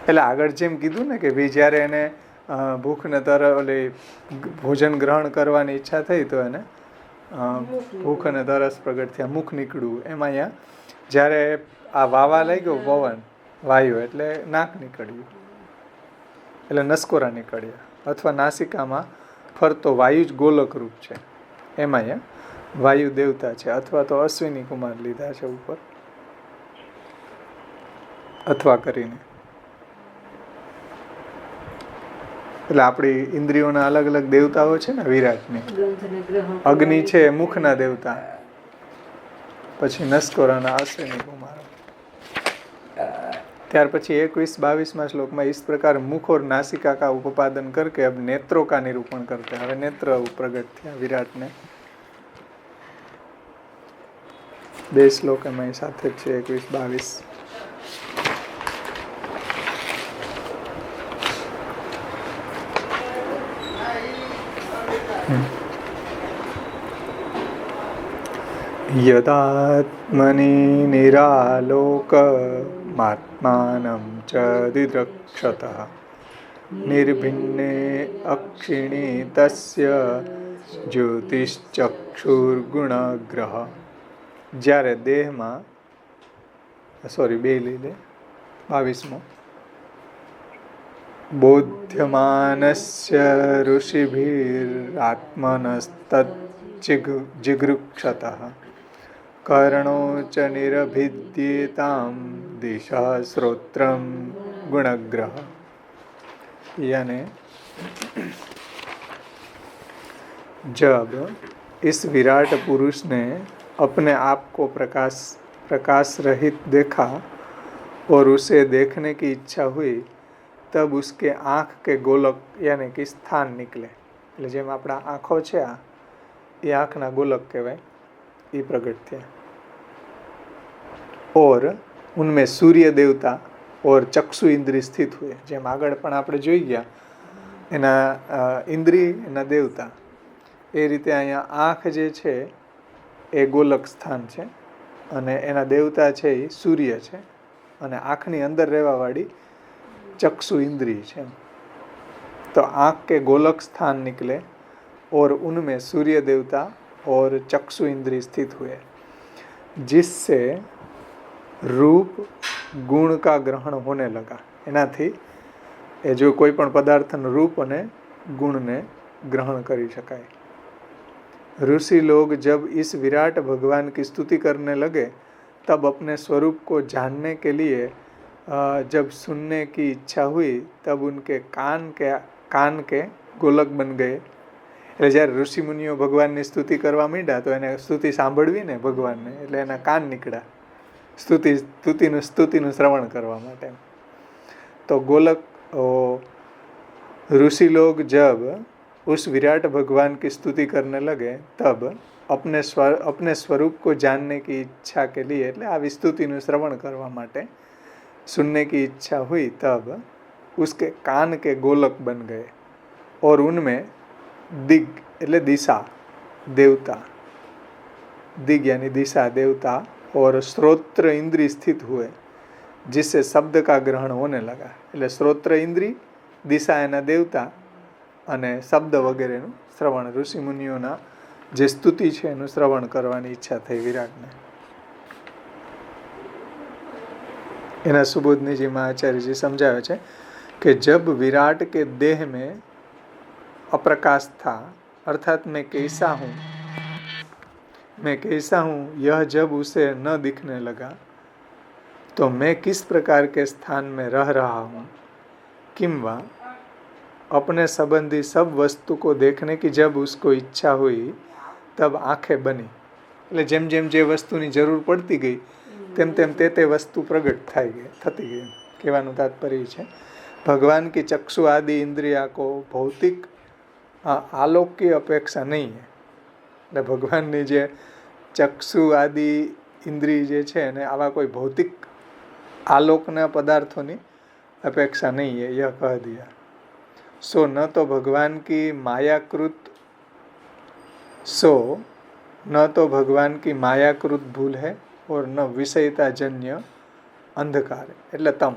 એટલે આગળ જેમ કીધું ને કે ભાઈ જ્યારે એને ભૂખ ને ઓલી ભોજન ગ્રહણ કરવાની ઈચ્છા થઈ તો એને ભૂખ અને તરસ પ્રગટ થયા, મુખ નીકળ્યું. એમાં અહીંયા જ્યારે આ વાવા લાગ્યો પવન વાયુ એટલે નાક નીકળ્યું, એટલે નસકોરા નીકળ્યા, અથવા નાસિકામાં ફરતો વાયુ જ ગોલક રૂપ છે. એમાં અહીંયા વાયુ દેવતા છે, અથવા તો અશ્વિની કુમાર લીધા છે ઉપર, અથવા કરીને. એટલે આપણી ઇન્દ્રિયોના અલગ અલગ દેવતાઓ છે ને વિરાટની. અગ્નિ છે મુખના દેવતા, પછી નસકોરાના અશ્વિની કુમાર. ત્યાર પછી 21-22 શ્લોકમાં इस प्रकार मुख और नासिका का उपादन करके अब नेत्रों का निरूपण करते हैं. હવે નેત્ર પ્રગટ થયા વિરાટને. 2 શ્લોક એમાં સાથે જ છે, 21-22. यदात्मनि निरालोक मात्मानं च दिद्रक्षतः निर्भिन्ने अक्षिणी तस्य જ્યોતિશ્ચક્ષુર્ગુણગ્રહ. જ્યારે દેહમાં બે લઈ લે 22મો. બોધ્યમાનસ્ય ઋષિભિરાત્મનસ્તજિગૃક્ષતઃ કર્ણો ચ નિરભિદ્યેતામ દિશા શ્રોત્રમ गुणग्रह. यानी जब इस विराट पुरुष ने अपने आप को प्रकाश रहित देखा और उसे देखने की इच्छा हुई, तब उसके आँख के गोलक यानी कि स्थान निकले. એટલે જેમ આપણા આંખો છે આ એ આંખના ગોલક કહેવાય, એ પ્રગટ થયા. और उनमें सूर्य देवता और चक्षु इंद्रिय स्थित हुए. જેમ આગળ પણ આપણે જોઈ ગયા એના ઇન્દ્રિય એના દેવતા, એ રીતે અહીંયા આંખ જે છે એ ગોલક સ્થાન છે અને એના દેવતા છે એ સૂર્ય છે, અને આંખની અંદર રહેવાવાળી चक्षु इंद्रिय છે. तो आँख के गोलक स्थान निकले और उनमें सूर्य देवता और चक्षु इंद्रिय स्थित हुए, जिससे रूप गुण का ग्रहण होने लगा. એનાથી એ જો કોઈ પણ પદાર્થનું રૂપ અને ગુણને ગ્રહણ કરી શકાય. ऋषि लोग जब इस विराट भगवान की स्तुति करने लगे, तब अपने स्वरूप को जानने के लिए जब सुनने की इच्छा हुई, तब उनके कान के गोलक बन गए. એટલે જ્યારે ઋષિ મુનિઓ ભગવાનની સ્તુતિ કરવા માંડ્યા તો એને સ્તુતિ સાંભળવી ને ભગવાનને, એટલે એના કાન નીકળ્યા સ્તુતિનું શ્રવણ કરવા માટે. તો गोलक ऋषि लोग जब उस विराट भगवान की स्तुति करने लगे, तब अपने स्वरूप को जानने की इच्छा के लिए, એટલે આ વિસ્તુતિનું શ્રવણ કરવા માટે सुनने की इच्छा हुई, तब उसके कान के गोलक बन गए और उनमें दिग એટલે दिशा देवता, दिग यानी दिशा देवता और श्रोत्र इंद्रिय स्थित हुए, जिससे शब्द का ग्रहण होने लगा. એટલે શ્રોત્ર इंद्रिय, दिशा એના દેવતા અને શબ્દ વગેરેનું શ્રવણ, ઋષિ મુનિઓના જે સ્તુતિ છે એનું શ્રવણ કરવાની ઈચ્છા થઈ વિરાટને. એના સુબોધનીજીમાં આચાર્યજી સમજાવે છે કે जब विराट के देह में अप्रकाश था, अर्थात मैं कैसा हूँ यह जब उसे न दिखने लगा, तो मैं किस प्रकार के स्थान में रह रहा हूँ, किंवा अपने संबंधी सब वस्तु को देखने की जब उसको इच्छा हुई, तब आंखें बनी. એટલે જેમ જેમ જે વસ્તુની જરૂર પડતી ગઈ તેમ તેમ તે વસ્તુ પ્રગટ થતી ગઈ. કહેવાનું તાત્પર્ય છે भगवान की चक्षु आदि इंद्रिया को भौतिक आलोक की अपेक्षा नहीं है. એટલે ભગવાનની જે ચક્ષુ આદિ ઇન્દ્રિય જે છે એને આવા કોઈ ભૌતિક આલોકના પદાર્થોની અપેક્ષા નહીં है. यह कह दिया. सो न तो भगवान की मायाकृत भूल है और न विषयता जन्य अंधकार है. એટલે तम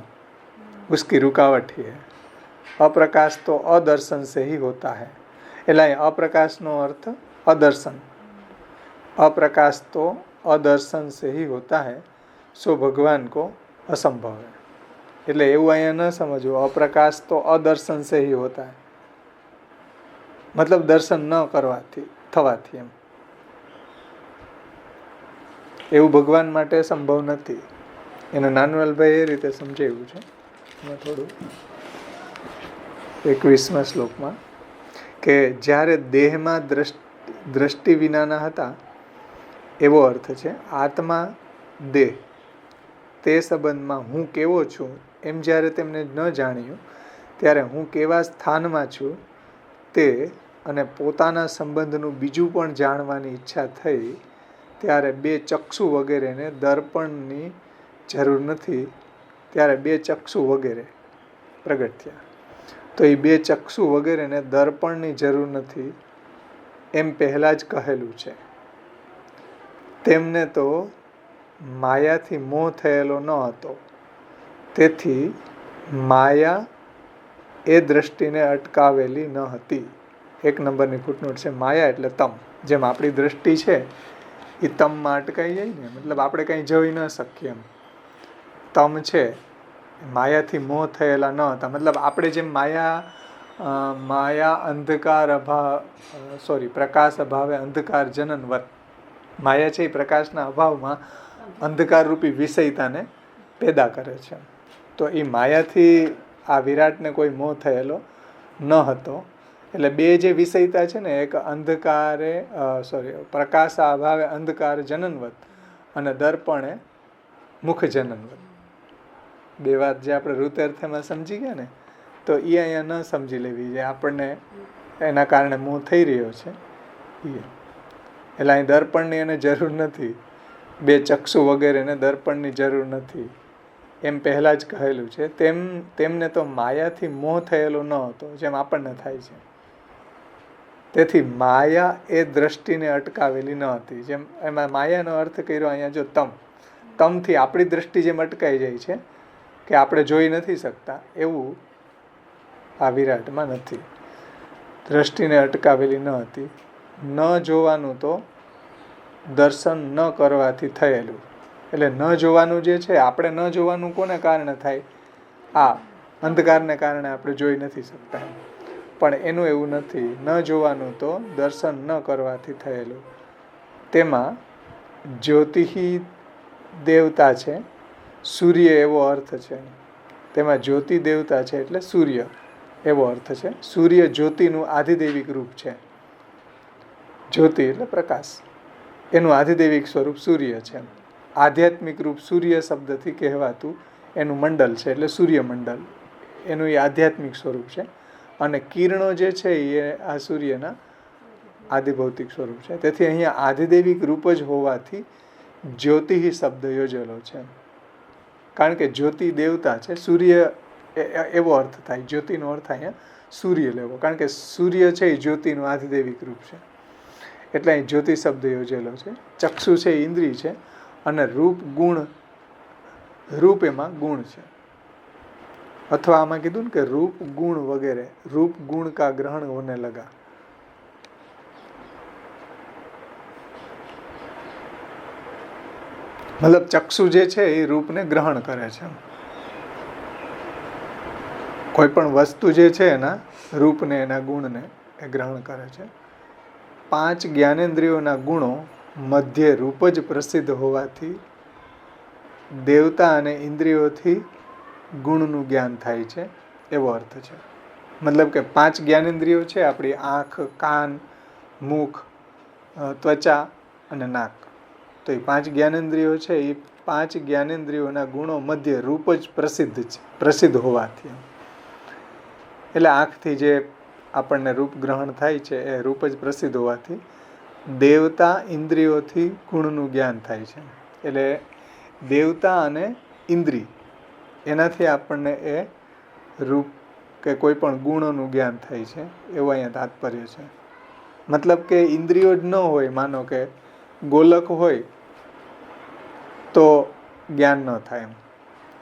उसकी रुकावट ही है. अप्रकाश तो अदर्शन से ही होता है. એટલે अप्रकाशનો અર્थ अदर्शन. अप्रकाश तो अदर्शन से ही होता है. सो भगवान को असंभव है. એટલે એવું અહીંયા ન સમજવું અપ્રકાશ તો અદર્શન સે હી હોતા હૈ, મતલબ દર્શન ન થવાથી એમ એવું ભગવાન માટે સંભવ નથી. એને નાનવલભાઈ એ રીતે સમજાવ્યું છે એમાં થોડું 21મા શ્લોકમાં કે જ્યારે દેહમાં દ્રષ્ટિ વિનાના હતા એવો અર્થ છે. આત્મા દેહ તે સંબંધમાં હું કેવો છું એમ જ્યારે તેમને ન જાણ્યું ત્યારે હું કેવા સ્થાનમાં છું તે અને પોતાના સંબંધનું બીજું પણ જાણવાની ઈચ્છા થઈ ત્યારે બે ચક્ષુ વગેરેને દર્પણની જરૂર નથી. ત્યારે બે ચક્ષુ વગેરે પ્રગટ થયા. તો એ બે ચક્ષુ વગેરેને દર્પણની જરૂર નથી એમ પહેલાં જ કહેલું છે. તેમને તો માયાથી મોહ થયેલો ન હતો, તેથી માયા એ દ્રષ્ટિને અટકાવેલી ન હતી. 1 નંબરની ફૂટનોટ છે. માયા એટલે તમ. જેમ આપણી દ્રષ્ટિ છે એ તમમાં અટકાઈ જાય ને, મતલબ આપણે કંઈ જોઈ ન શકીએ એમ. તમ છે માયાથી મોહ થયેલા ન હતા, મતલબ આપણે જેમ માયા અંધકાર પ્રકાશ અભાવે અંધકાર જનનવત. માયા છે એ પ્રકાશના અભાવમાં અંધકાર રૂપી વિષયતાને પેદા કરે છે. તો એ માયાથી આ વિરાટને કોઈ મોહ થયેલો ન હતો. એટલે બે જે વિષયતા છે ને, એક પ્રકાશ અભાવે અંધકાર જનનવત અને દર્પણે મુખ જનનવત. બે વાત જે આપણે રૂતેર્થમાં સમજી ગયા ને, તો એ અહીંયા ન સમજી લેવી જે આપણને એના કારણે મોહ થઈ રહ્યો છે. એટલે અહીં દર્પણની એને જરૂર નથી, બે ચક્ષુ વગેરેને દર્પણની જરૂર નથી એમ પહેલાં જ કહેલું છે. તેમને તો માયાથી મોહ થયેલો ન હતો જેમ આપણને થાય છે. તેથી માયા એ દ્રષ્ટિને અટકાવેલી ન હતી. જેમ એમાં માયાનો અર્થ કર્યો અહીંયા જો તમથી આપણી દ્રષ્ટિ જેમ અટકાઈ જાય છે કે આપણે જોઈ નથી શકતા, એવું આ વિરાટમાં નથી. દ્રષ્ટિને અટકાવેલી ન હતી. ન જોવાનું તો દર્શન ન કરવાથી થયેલું. એટલે ન જોવાનું જે છે, આપણે ન જોવાનું કોને કારણે થાય? આ અંધકારને કારણે આપણે જોઈ નથી શકતા. પણ એનું એવું નથી. ન જોવાનું તો દર્શન ન કરવાથી થયેલું. તેમાં જ્યોતિહી દેવતા છે, સૂર્ય એવો અર્થ છે. તેમાં જ્યોતિ દેવતા છે એટલે સૂર્ય એવો અર્થ છે. સૂર્ય જ્યોતિનું આધિદૈવિક રૂપ છે. જ્યોતિ એટલે પ્રકાશ, એનું આધિદૈવિક સ્વરૂપ સૂર્ય છે. આધ્યાત્મિક રૂપ સૂર્ય શબ્દથી કહેવાતું એનું મંડળ છે એટલે સૂર્યમંડળ. એનું એ આધ્યાત્મિક સ્વરૂપ છે. અને કિરણો જે છે એ આ સૂર્યના આધિભૌતિક સ્વરૂપ છે. તેથી અહીંયા આધિદૈવિક રૂપ જ હોવાથી જ્યોતિ શબ્દ યોજેલો છે. કારણ કે જ્યોતિ દેવતા છે. સૂર્ય એવો અર્થ થાય. જ્યોતિનો અર્થ અહીંયા સૂર્ય લેવો, કારણ કે સૂર્ય છે એ જ્યોતિનું આધિદૈવિક રૂપ છે. એટલે અહીં જ્યોતિ શબ્દ યોજેલો છે. ચક્ષુ છે એ ઇન્દ્રિય છે અને રૂપ એમાં ગુણ છે. અથવા આમાં કીધું ને કે રૂપ ગુણ વગેરે, રૂપ ગુણ કા ગ્રહણ હોને લગા. મતલબ ચક્ષુ જે છે એ રૂપને ગ્રહણ કરે છે. કોઈ પણ વસ્તુ જે છે એના રૂપને, એના ગુણને એ ગ્રહણ કરે છે. 5 જ્ઞાનેન્દ્રિયોના ગુણો મધ્ય રૂપ જ પ્રસિદ્ધ હોવાથી દેવતા અને ઇન્દ્રિયોથી ગુણનું જ્ઞાન થાય છે એવો અર્થ છે. મતલબ કે 5 જ્ઞાનેન્દ્રિયો છે આપણી આંખ, કાન, મુખ, ત્વચા અને નાક. તો એ 5 જ્ઞાનેન્દ્રિયો છે એ 5 જ્ઞાનેન્દ્રિયોના ગુણો મધ્ય રૂપ જ પ્રસિદ્ધ હોવાથી, એટલે આંખથી જે આપણને રૂપ ગ્રહણ થાય છે એ રૂપ જ પ્રસિદ્ધ હોવાથી દેવતા ઇન્દ્રિયોથી ગુણનું જ્ઞાન થાય છે. એટલે દેવતા અને ઇન્દ્રિય એનાથી આપણને એ રૂપ કે કોઈ પણ ગુણોનું જ્ઞાન થાય છે, એવું અહીંયા તાત્પર્ય છે. મતલબ કે ઇન્દ્રિયો જ ન હોય, માનો કે ગોલક હોય તો જ્ઞાન ન થાય એમ.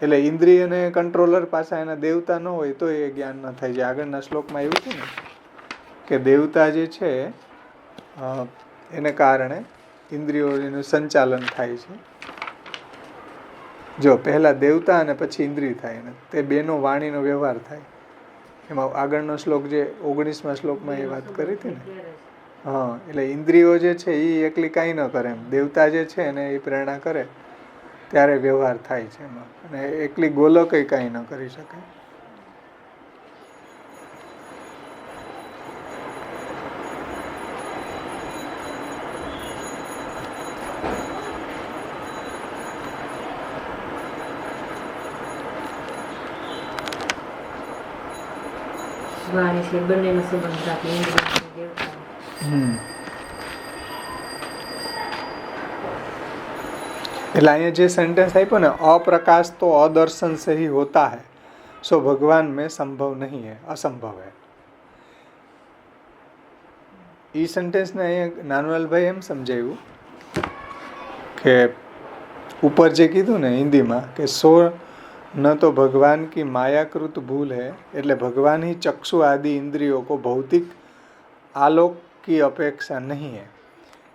એટલે ઇન્દ્રિયને કંટ્રોલર પાછા એના દેવતા ન હોય તો એ જ્ઞાન ન થાય. જે આગળના શ્લોકમાં એવું છે ને કે દેવતા જે છે એને કારણે ઇન્દ્રિયોનું સંચાલન થાય છે. જો પહેલા દેવતા અને પછી ઇન્દ્રિય થાય ને તે બેનો વાણીનો વ્યવહાર થાય. એમાં આગળનો શ્લોક જે 19મા શ્લોકમાં એ વાત કરી હતી ને, હા, એટલે ઇન્દ્રિયો જે છે એ એકલી કાંઈ ન કરે એમ, દેવતા જે છે એને એ પ્રેરણા કરે ત્યારે વ્યવહાર થાય છે એમાં, અને એકલી ગોલક કાંઈ ન કરી શકે. વાણી છે બંનેનો સંબંધ રાખે, ઇન્દ્રિય અને દેવતા. એટલે અહીંયા જે સેન્ટેન્સ આપ્યો ને, અપ્રકાશ તો અદર્શન से ही होता है, सो भगवान में संभव नहीं है, असंभव है. એ સેન્ટેન્સને અહીંયા નાનવાલભાઈ એમ સમજાવ્યું કે ઉપર જે કીધું ને હિન્દીમાં કે સો न तो भगवान की मायाकृत भूल है, એટલે भगवान ही चक्षु आदि इंद्रियों को भौतिक आलोक की अपेक्षा नहीं है,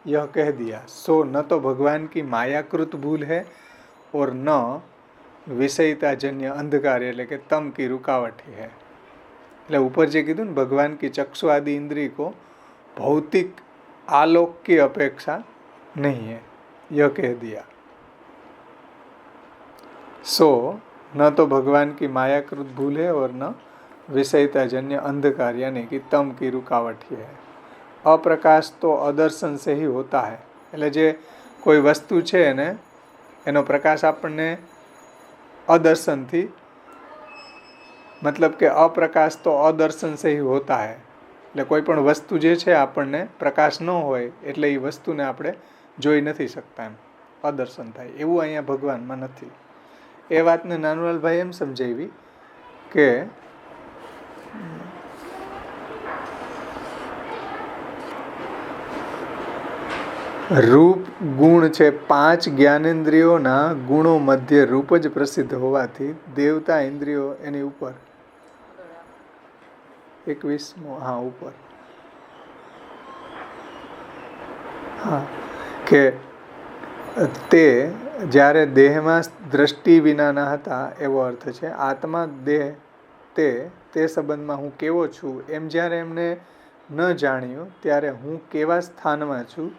यह कह दिया. सो न तो भगवान की मायाकृत भूल है और न विषयताजन्य अंधकार એટલે કે तम की रुकावट ही है. એટલે ઉપર જે કીધું ને भगवान की चक्षु आदि इंद्रिय को भौतिक आलोक की अपेक्षा नहीं है, यह कह दिया. सो न तो भगवान की मायाकृत भूल है और न विषयताजन्य अंधकार यानी कि तम की रुकावट ही है. अप्रकाश तो अदर्शन से ही होता है. એટલે જે કોઈ વસ્તુ છે ને એનો પ્રકાશ આપણને અદર્શનથી, મતલબ કે અપ્રકાશ તો અદર્શન से ही होता है. એટલે કોઈ પણ વસ્તુ જે છે આપણને પ્રકાશ ન હોય એટલે એ વસ્તુને આપણે જોઈ નથી શકતા એમ, અદર્શન થાય. એવું અહીંયા ભગવાનમાં નથી. એ વાતને નાનવાલભાઈ એમ સમજાવી કે રૂપ ગુણ છે 5 જ્ઞાનેન્દ્રિયોના ગુણો મધ્ય રૂપ જ પ્રસિદ્ધ હોવાથી દેવતા ઇન્દ્રિયો એની ઉપર 21મો, હા ઉપર, હા, કે તે જ્યારે દેહમાં દ્રષ્ટિ વિનાના હતા એવો અર્થ છે. આત્મા દેહ તે સંબંધમાં હું કેવો છું એમ જ્યારે એમને ન જાણ્યું ત્યારે હું કેવા સ્થાનમાં છું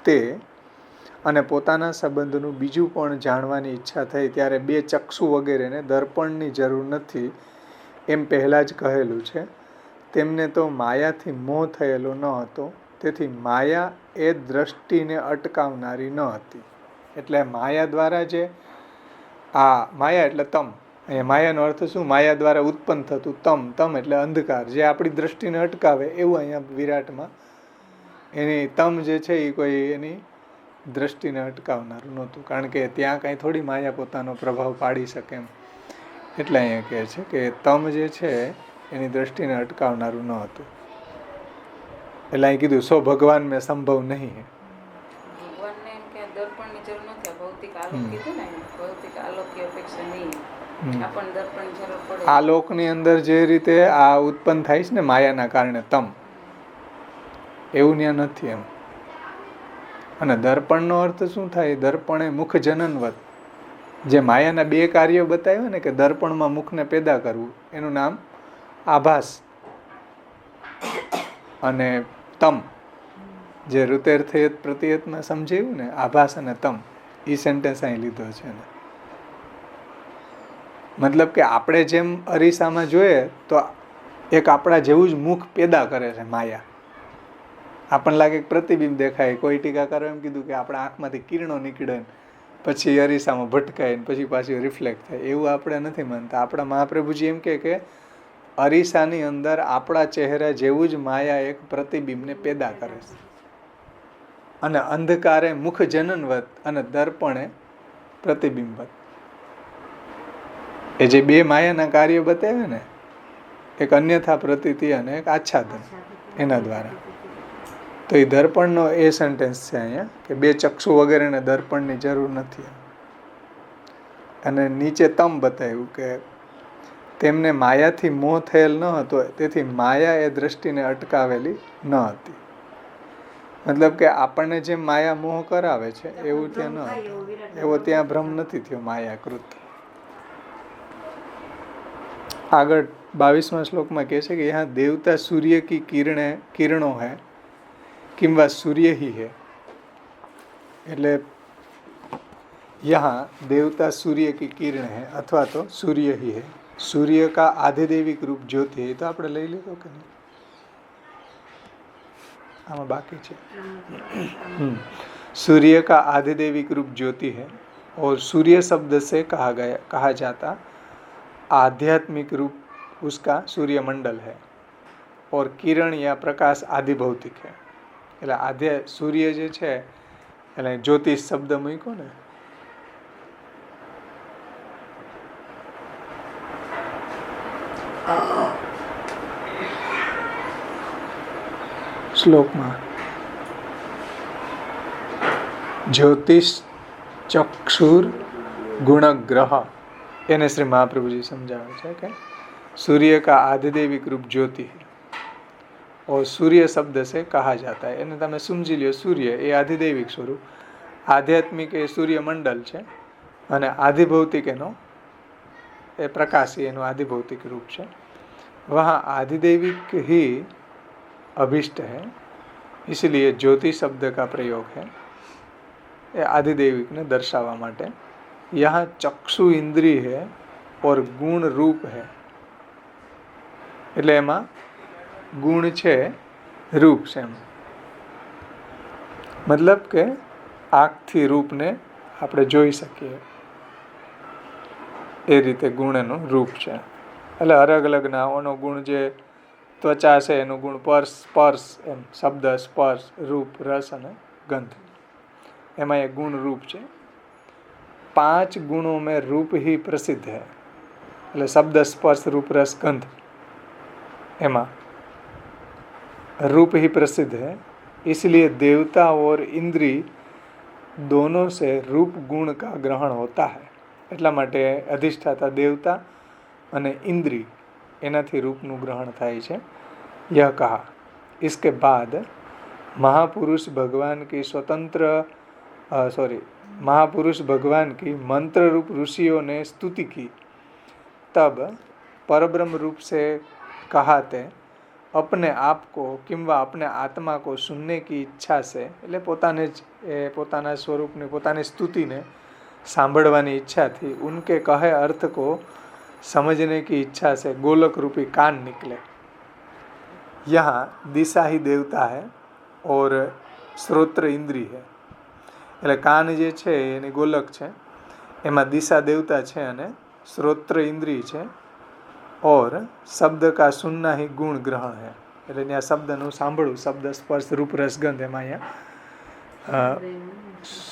તે અને પોતાના સંબંધનું બીજું પણ જાણવાની ઈચ્છા થઈ ત્યારે 2 ચક્ષુ વગેરેને દર્પણની જરૂર નથી એમ પહેલાં જ કહેલું છે. તેમને તો માયાથી મોહ થયેલો ન હતો, તેથી માયા એ દ્રષ્ટિને અટકાવનારી ન હતી. એટલે માયા દ્વારા જે માયા એટલે તમ, અહીંયા માયાનો અર્થ શું? માયા દ્વારા ઉત્પન્ન થતું તમ એટલે અંધકાર, જે આપણી દ્રષ્ટિને અટકાવે એવું અહીંયા વિરાટમાં એની તમ જે છે એ કોઈ એની દ્રષ્ટિને અટકાવનારું નહોતું, કારણ કે ત્યાં કાંઈ થોડી માયા પોતાનો પ્રભાવ પાડી શકે એમ. એટલે અહીંયા કહે છે કે તમ જે છે એની દ્રષ્ટિને અટકાવનારું ન હતું. એટલે અહીં કીધું સો ભગવાન મેં સંભવ નહીં. ભગવાનને એમ કે દર્પણની જરૂર નથી, ભૌતિક આલોક કીધું ને, ભૌતિક આલોકની અપેક્ષા નહીં. આપણને દર્પણ જરૂર પડે. આલોકની અંદર જે રીતે આ ઉત્પન્ન થાય છે ને માયાના કારણે તમ, એવું ત્યાં નથી એમ. અને દર્પણનો અર્થ શું થાય? દર્પણ એ મુખ જનનવત. જે માયાના 2 કાર્યો બતાવ્યા ને કે દર્પણમાં મુખને પેદા કરવું, એનું નામ આભાસ, અને તમ જે ઋતેર્થયત પ્રતિયતમાં સમજાયું ને, આભાસ અને તમ, એ સેન્ટેન્સ અહીં લીધો છે ને. મતલબ કે આપણે જેમ અરીસામાં જોઈએ તો એક આપણા જેવું જ મુખ પેદા કરે છે માયા. આપણને લાગે કે પ્રતિબિંબ દેખાય. કોઈ ટીકાકારો એમ કીધું કે આપણા આંખમાંથી કિરણો નીકળે પછી અરીસામાં ભટકાય પછી પાછી રિફ્લેક્ટ થાય. એવું આપણે નથી માનતા. આપણા મહાપ્રભુજી એમ કે અરીસાની અંદર આપણા ચહેરા જેવું જ માયા એક પ્રતિબિંબને પેદા કરે છે, અને અંધકારે મુખ જનનવત અને દર્પણે પ્રતિબિંબત. એ જે બે માયાના કાર્ય બતાવે ને, એક અન્યથા પ્રતીતિ અને એક આચ્છાદન, એના દ્વારા. તો એ દર્પણનો એ સેન્ટેન્સ છે અહીંયા કે બે ચક્ષુ વગેરેને દર્પણની જરૂર નથી. અને નીચે તમ બતાવ્યું કે તેમને માયાથી મોહ થયેલ ન હતો, તેથી માયા એ દ્રષ્ટિને અટકાવેલી ન હતી. મતલબ કે આપણને જે માયા મોહ કરાવે છે એવું ત્યાં ન હતું, એવો ત્યાં ભ્રમ નથી થયો માયાકૃત. આગળ 22મા શ્લોકમાં કહે છે કે यहाँ देवता सूर्य की किरणों है किंवा सूर्य ही है. એટલે यहाँ देवता सूर्य की किरण है अथवा तो सूर्य ही है. सूर्य का आधिदेविक रूप ज्योति है. तो આપણે લઈ લીધો કે નહીં? આમાં બાકી છે. सूर्य का आधिदेविक रूप ज्योति है और सूर्य शब्द से कहा जाता आध्यात्मिक रूप उसका सूर्यमंडल है और किरण या प्रकाश आदि भौतिक है. એટલે સૂર્ય જે છે એટલે જ્યોતિષ શબ્દ મૂક્યો ને, શ્લોકમાં જ્યોતિષ ચક્ષુર ગુણગ્રહ, એને શ્રી મહાપ્રભુજી સમજાવે છે કે सूर्य का आधिदेविक रूप ज्योति है और सूर्य शब्द से कहा जाता है. એને તમે સમજી લ્યો, સૂર્ય એ આધિદેવિક સ્વરૂપ, આધ્યાત્મિક એ સૂર્યમંડળ છે, અને આધિભૌતિક એનો એ પ્રકાશી એનું આધિભૌતિક રૂપ છે. वहाँ आधिदेविक ही अभिष्ट है, इसलिए ज्योति शब्द का प्रयोग है એ आधिदेविक ने दर्शावा માટે. यहाँ चक्षु इंद्रिय है और गुण रूप है. એટલે એમાં ગુણ છે, રૂપ છે. એમ મતલબ કે આંખથી રૂપને આપણે જોઈ શકીએ એ રીતે ગુણ એનું રૂપ છે. એટલે અલગ અલગ નાઓનો ગુણ, જે ત્વચા છે એનું ગુણ સ્પર્શ, એમ શબ્દ, સ્પર્શ, રૂપ, રસ અને ગંધ, એમાં એ ગુણ રૂપ છે. 5 गुणों में रूप ही प्रसिद्ध है. એટલે શબ્દ, સ્પર્શ, રૂપ, રસ, ગંધ, એમાં रूप ही प्रसिद्ध है. इसलिए देवता और इंद्री दोनों से रूप गुण का ग्रहण होता है. એટલા માટે અધિષ્ઠાતા દેવતા અને ઇન્દ્રી એનાથી રૂપનું ગ્રહણ થાય છે. यह कहा. इसके बाद महापुरुष भगवान की मंत्र रूप ऋषियों ने स्तुति की. तब परब्रह्म रूप से कहाते अपने आप को किंवा अपने आत्मा को सुनने की इच्छा से, એટલે પોતાના સ્વરૂપની, પોતાની સ્તુતિને સાંભળવાની ઈચ્છાથી उनके कहे अर्थ को समझने की इच्छा से गोलक रूपी कान निकले. यहाँ दिशा ही देवता है और श्रोत्र इंद्री है. એટલે કાન જે છે એની ગોલક છે, એમાં દિશા દેવતા છે અને શ્રોત્ર ઇન્દ્રિય છે, और शब्द का सुनना ही गुण ग्रहण है. એટલે ત્યાં શબ્દનું સાંભળવું, શબ્દ, સ્પર્શ, રૂપ, રસ, ગંધ, એમાં અહીંયા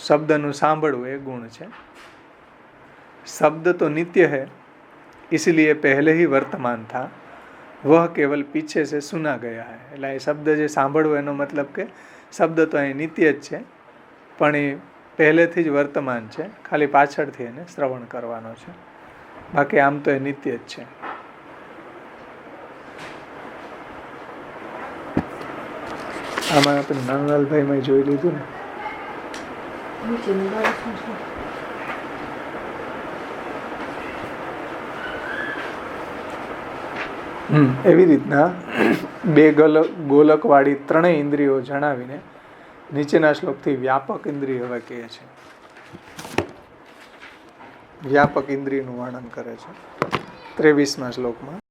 શબ્દનું સાંભળવું એ ગુણ છે. शब्द तो नित्य है, इसलिए पहले ही वर्तमान था, वह केवल पीछे से सुना गया है. એટલે એ શબ્દ જે સાંભળવું એનો મતલબ કે શબ્દ તો અહીં નિત્ય જ છે, પણ એ પહેલેથી જ વર્તમાન છે, ખાલી પાછળથી એને શ્રવણ કરવાનો છે. બાકી આમ તો એ નિત્ય જ છે. આમાં આપણે નાનલાલભાઈમાં જોઈ લીધું ને. એવી રીતના બે ગોલકવાળી 3 ઇન્દ્રિયો જણાવીને નીચેના શ્લોકથી વ્યાપક ઇન્દ્રિય હવે કહે છે. વ્યાપક ઇન્દ્રિયનું વર્ણન કરે છે 23મા શ્લોકમાં.